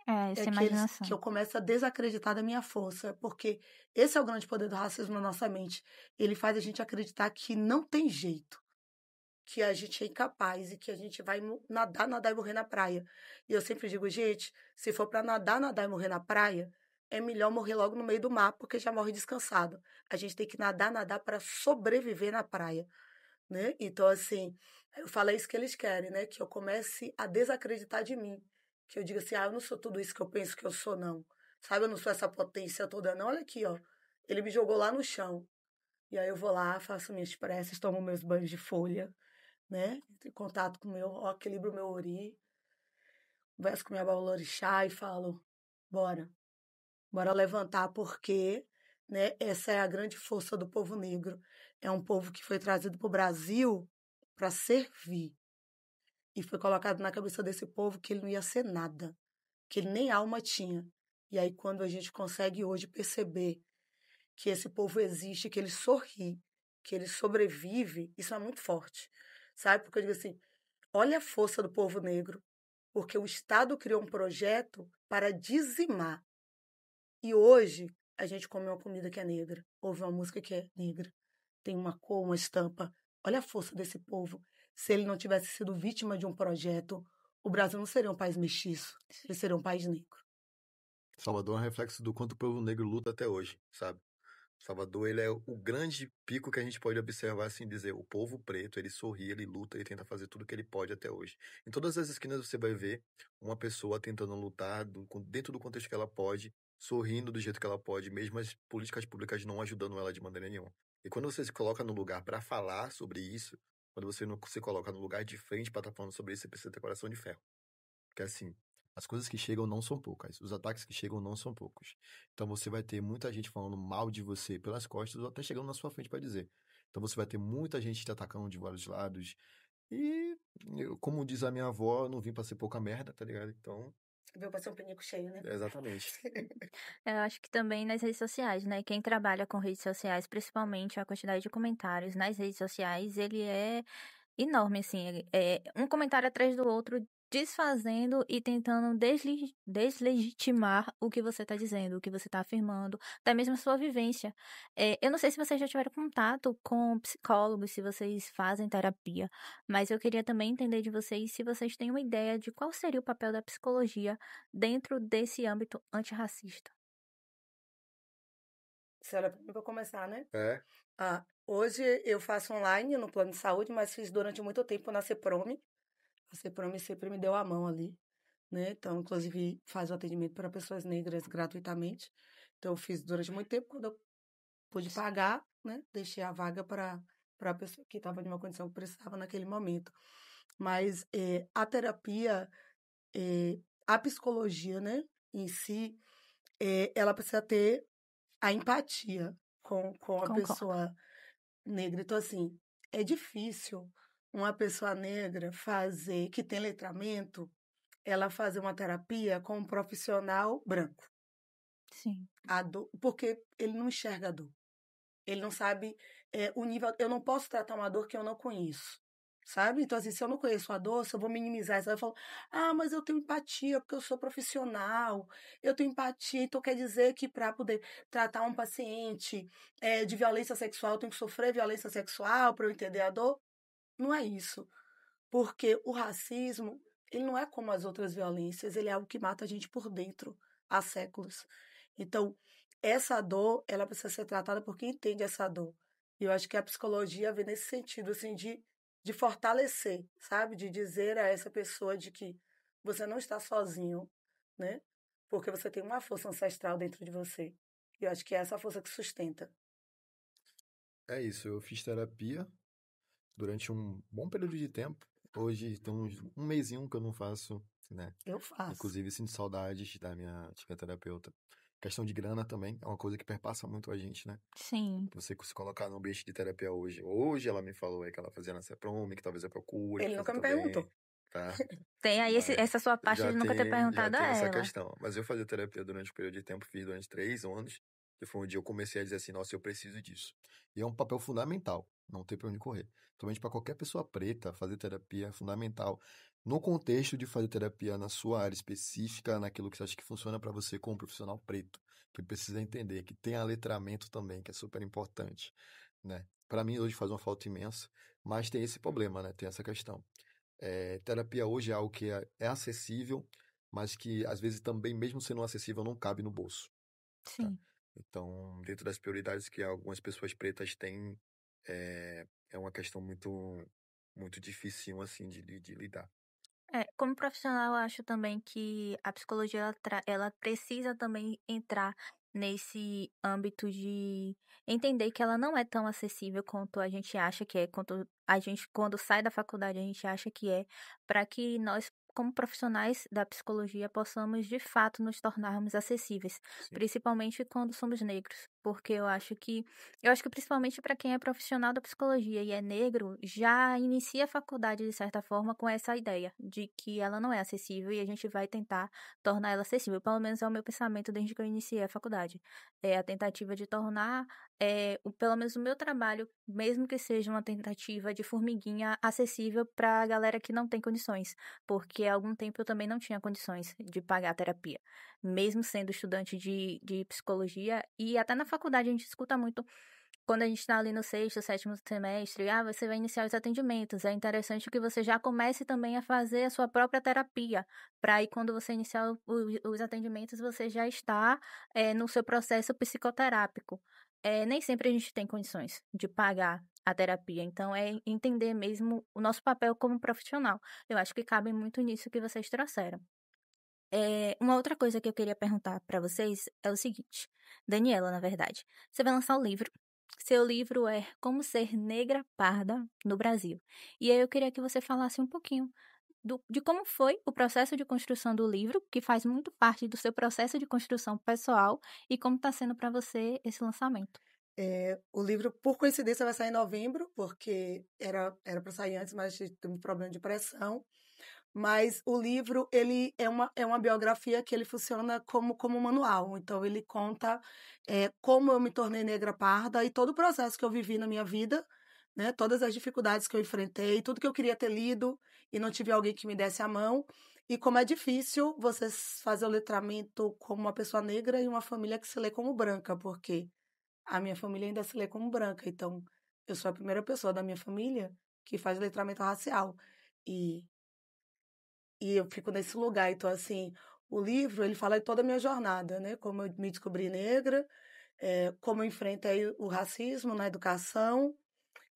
É, É essa que imaginação. eu começo a desacreditar da minha força, porque esse é o grande poder do racismo na nossa mente. Ele faz a gente acreditar que não tem jeito, que a gente é incapaz e que a gente vai nadar, nadar e morrer na praia. E eu sempre digo, gente, se for para nadar, nadar e morrer na praia, é melhor morrer logo no meio do mar, porque já morre descansado. A gente tem que nadar, nadar para sobreviver na praia, né? Então, assim, eu falei isso que eles querem, né? Que eu comece a desacreditar de mim. Que eu diga assim, eu não sou tudo isso que eu penso que eu sou, não. Sabe, eu não sou essa potência toda, não. Olha aqui, ó. Ele me jogou lá no chão. E aí eu vou lá, faço minhas preces, tomo meus banhos de folha, né? Em contato com o meu, ó, equilibro o meu ori, converso com minha babalorixá e falo, bora, bora levantar porque, né, essa é a grande força do povo negro. É um povo que foi trazido para o Brasil para servir. E foi colocado na cabeça desse povo que ele não ia ser nada, que ele nem alma tinha. E aí quando a gente consegue hoje perceber que esse povo existe, que ele sorri, que ele sobrevive, isso é muito forte. Sabe? Porque eu digo assim, olha a força do povo negro, porque o Estado criou um projeto para dizimar. E hoje a gente come uma comida que é negra, ouve uma música que é negra, tem uma cor, uma estampa. Olha a força desse povo. Se ele não tivesse sido vítima de um projeto, o Brasil não seria um país mestiço, ele seria um país negro. Salvador é um reflexo do quanto o povo negro luta até hoje, sabe? Salvador, ele é o grande pico que a gente pode observar, assim dizer. O povo preto, ele sorri, ele luta, ele tenta fazer tudo que ele pode até hoje. Em todas as esquinas você vai ver uma pessoa tentando lutar dentro do contexto que ela pode, sorrindo do jeito que ela pode, mesmo as políticas públicas não ajudando ela de maneira nenhuma. E quando você se coloca no lugar para falar sobre isso, quando você não se coloca no lugar de frente para estar falando sobre isso, você precisa ter coração de ferro. Porque assim, as coisas que chegam não são poucas, os ataques que chegam não são poucos. Então você vai ter muita gente falando mal de você pelas costas ou até chegando na sua frente para dizer. Então você vai ter muita gente te atacando de vários lados. E, como diz a minha avó, eu não vim pra ser pouca merda, tá ligado? Então, Veio pra ser um pinico cheio, né? exatamente. Eu acho que também nas redes sociais, né? Quem trabalha com redes sociais, principalmente a quantidade de comentários nas redes sociais, ele é enorme, assim. É um comentário atrás do outro, desfazendo e tentando deslegitimar o que você está dizendo, o que você está afirmando, até mesmo a sua vivência. Eu não sei se vocês já tiveram contato com psicólogos, se vocês fazem terapia, mas eu queria também entender de vocês se vocês têm uma ideia de qual seria o papel da psicologia dentro desse âmbito antirracista. Se era pra mim pra começar, né? É, Hoje eu faço online no plano de saúde, mas fiz durante muito tempo na CEPROME. A CEPROME sempre me deu a mão ali, né? Então, inclusive, faz o atendimento para pessoas negras gratuitamente. Então, eu fiz durante muito tempo, quando eu pude pagar, né? Deixei a vaga para a pessoa que estava em uma condição que precisava naquele momento. Mas a terapia, a psicologia, né? Em si, ela precisa ter a empatia com a Concordo. pessoa negra. Então, assim, é difícil uma pessoa negra fazer, que tem letramento, ela fazer uma terapia com um profissional branco. Sim. A dor, porque ele não enxerga a dor. Ele não sabe o nível. Eu não posso tratar uma dor que eu não conheço. Sabe? Então, assim, se eu não conheço a dor, se eu vou minimizar isso, eu falo, mas eu tenho empatia, porque eu sou profissional, eu tenho empatia, então quer dizer que para poder tratar um paciente de violência sexual, eu tenho que sofrer violência sexual para eu entender a dor? Não é isso. Porque o racismo, ele não é como as outras violências, ele é algo que mata a gente por dentro há séculos. Então, essa dor, ela precisa ser tratada por quem entende essa dor. E eu acho que a psicologia vem nesse sentido, assim, de fortalecer, sabe? De dizer a essa pessoa de que você não está sozinho, né? Porque você tem uma força ancestral dentro de você. E eu acho que é essa força que sustenta. é isso. Eu fiz terapia durante um bom período de tempo. Hoje tem um mesinho que eu não faço, né? Eu faço. Inclusive, sinto saudades da minha terapeuta. Questão de grana também é uma coisa que perpassa muito a gente, né? Sim. Você se colocar no ambiente de terapia hoje. Hoje ela me falou aí que ela fazia na CEPROME, que talvez eu procure Ele fazer nunca me também, perguntou. tá? Tem aí Mas essa sua parte já de nunca ter tem, já perguntado a tem essa ela. questão. Mas eu fazia terapia durante um período de tempo, fiz durante 3 anos, e foi onde eu comecei a dizer assim, nossa, eu preciso disso. E é um papel fundamental, não ter pra onde correr. Principalmente para qualquer pessoa preta, fazer terapia é fundamental. No contexto de fazer terapia na sua área específica, naquilo que você acha que funciona para você como profissional preto, que precisa entender que tem letramento também, que é super importante, né? Para mim hoje faz uma falta imensa, mas tem esse problema, né? Tem essa questão. Terapia hoje é algo que é acessível, mas que às vezes também, mesmo sendo acessível, não cabe no bolso, tá? Sim. Então, dentro das prioridades que algumas pessoas pretas têm, é uma questão muito difícil, assim, de lidar. Como profissional, eu acho também que a psicologia ela precisa também entrar nesse âmbito de entender que ela não é tão acessível quanto a gente acha que é, quanto a gente, quando sai da faculdade, a gente acha que é, para que nós, como profissionais da psicologia, possamos de fato nos tornarmos acessíveis, Sim. principalmente quando somos negros, porque eu acho que principalmente para quem é profissional da psicologia e é negro, já inicia a faculdade, de certa forma, com essa ideia de que ela não é acessível e a gente vai tentar tornar ela acessível. Pelo menos é o meu pensamento desde que eu iniciei a faculdade. É a tentativa de tornar, pelo menos o meu trabalho, mesmo que seja uma tentativa de formiguinha, acessível para a galera que não tem condições. Porque há algum tempo eu também não tinha condições de pagar a terapia. Mesmo sendo estudante de psicologia, e até na faculdade a gente escuta muito. quando a gente está ali no sexto, sétimo semestre, você vai iniciar os atendimentos. É interessante que você já comece também a fazer a sua própria terapia, para aí quando você iniciar os atendimentos, você já está no seu processo psicoterápico. Nem sempre a gente tem condições de pagar a terapia, então é entender mesmo o nosso papel como profissional. Eu acho que cabe muito nisso que vocês trouxeram. Uma outra coisa que eu queria perguntar para vocês é o seguinte, Daniela, na verdade, você vai lançar um livro. Seu livro é Como Ser Negra Parda no Brasil. E aí eu queria que você falasse um pouquinho de como foi o processo de construção do livro, que faz muito parte do seu processo de construção pessoal, e como está sendo para você esse lançamento. O livro, por coincidência, vai sair em novembro, porque era para sair antes, mas tive um problema de pressão. Mas o livro, ele é uma biografia que ele funciona como um manual. Então, ele conta como eu me tornei negra parda e todo o processo que eu vivi na minha vida, né? Todas as dificuldades que eu enfrentei, tudo que eu queria ter lido e não tive alguém que me desse a mão. E como é difícil você fazer o letramento como uma pessoa negra e uma família que se lê como branca, porque a minha família ainda se lê como branca. Então, eu sou a primeira pessoa da minha família que faz letramento racial. E e eu fico nesse lugar. Então, assim, o livro, ele fala de toda a minha jornada, né? Como eu me descobri negra, como eu enfrentei o racismo na educação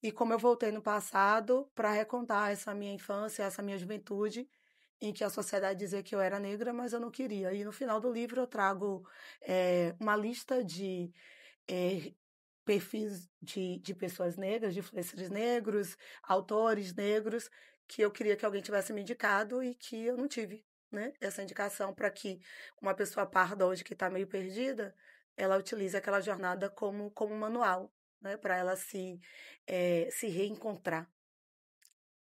e como eu voltei no passado para recontar essa minha infância, essa minha juventude, em que a sociedade dizia que eu era negra, mas eu não queria. E no final do livro eu trago uma lista de eh, perfis de pessoas negras, de influencers negros, autores negros, que eu queria que alguém tivesse me indicado e que eu não tive, né? Essa indicação para que uma pessoa parda hoje que está meio perdida, ela utilize aquela jornada como manual, né? Para ela se reencontrar.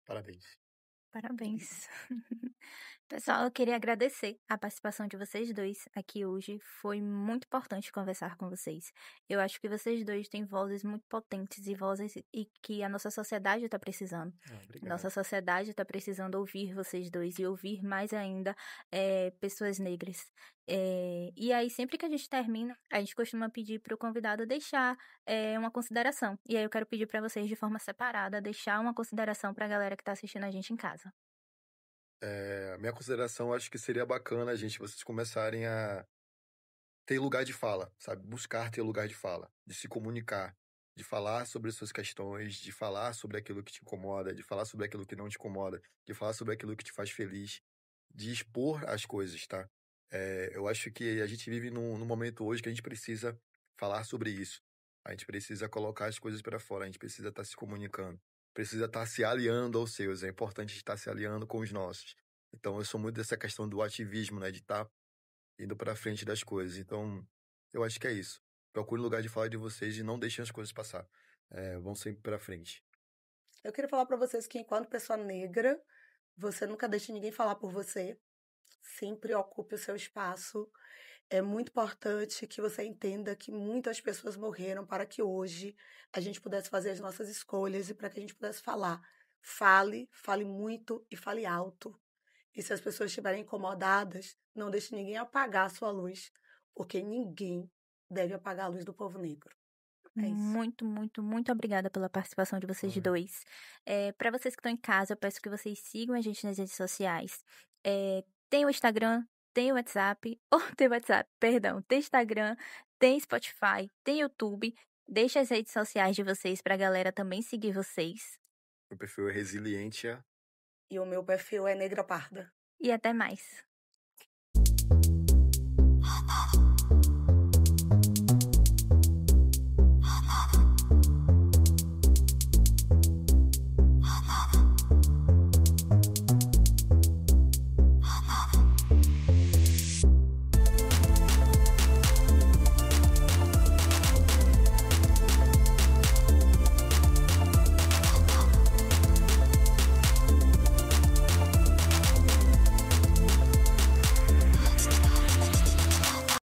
Parabéns. Parabéns. Pessoal, eu queria agradecer a participação de vocês dois aqui hoje. Foi muito importante conversar com vocês. Eu acho que vocês dois têm vozes muito potentes e vozes e que a nossa sociedade está precisando. Obrigado. Nossa sociedade está precisando ouvir vocês dois e ouvir mais ainda pessoas negras. E aí, sempre que a gente termina, a gente costuma pedir para o convidado deixar uma consideração. E aí eu quero pedir para vocês, de forma separada, deixar uma consideração para a galera que está assistindo a gente em casa. A minha consideração, acho que seria bacana vocês começarem a ter lugar de fala, sabe? Buscar ter lugar de fala, de se comunicar, de falar sobre suas questões, de falar sobre aquilo que te incomoda, de falar sobre aquilo que não te incomoda, de falar sobre aquilo que te faz feliz, de expor as coisas, tá? Eu acho que a gente vive num momento hoje que a gente precisa falar sobre isso. A gente precisa colocar as coisas para fora, a gente precisa estar se comunicando, precisa estar se aliando aos seus. É importante estar se aliando com os nossos. Então, eu sou muito dessa questão do ativismo, né? De estar indo para frente das coisas. Então, eu acho que é isso. Procure um lugar de fala de vocês e não deixem as coisas passar. Vão sempre para frente. Eu queria falar para vocês que, enquanto pessoa negra, você nunca deixe ninguém falar por você. Sempre ocupe o seu espaço. É muito importante que você entenda que muitas pessoas morreram para que hoje a gente pudesse fazer as nossas escolhas e para que a gente pudesse falar. Fale, fale muito e fale alto. E se as pessoas estiverem incomodadas, não deixe ninguém apagar a sua luz, porque ninguém deve apagar a luz do povo negro. É isso. Muito, muito, muito obrigada pela participação de vocês Oi. dois. Para vocês que estão em casa, eu peço que vocês sigam a gente nas redes sociais. Tem o Instagram, tem o WhatsApp, tem o WhatsApp, perdão, tem Instagram, tem Spotify, tem YouTube. Deixe as redes sociais de vocês para a galera também seguir vocês. Meu perfil é Resiliência. E o meu perfil é Negra Parda. E até mais.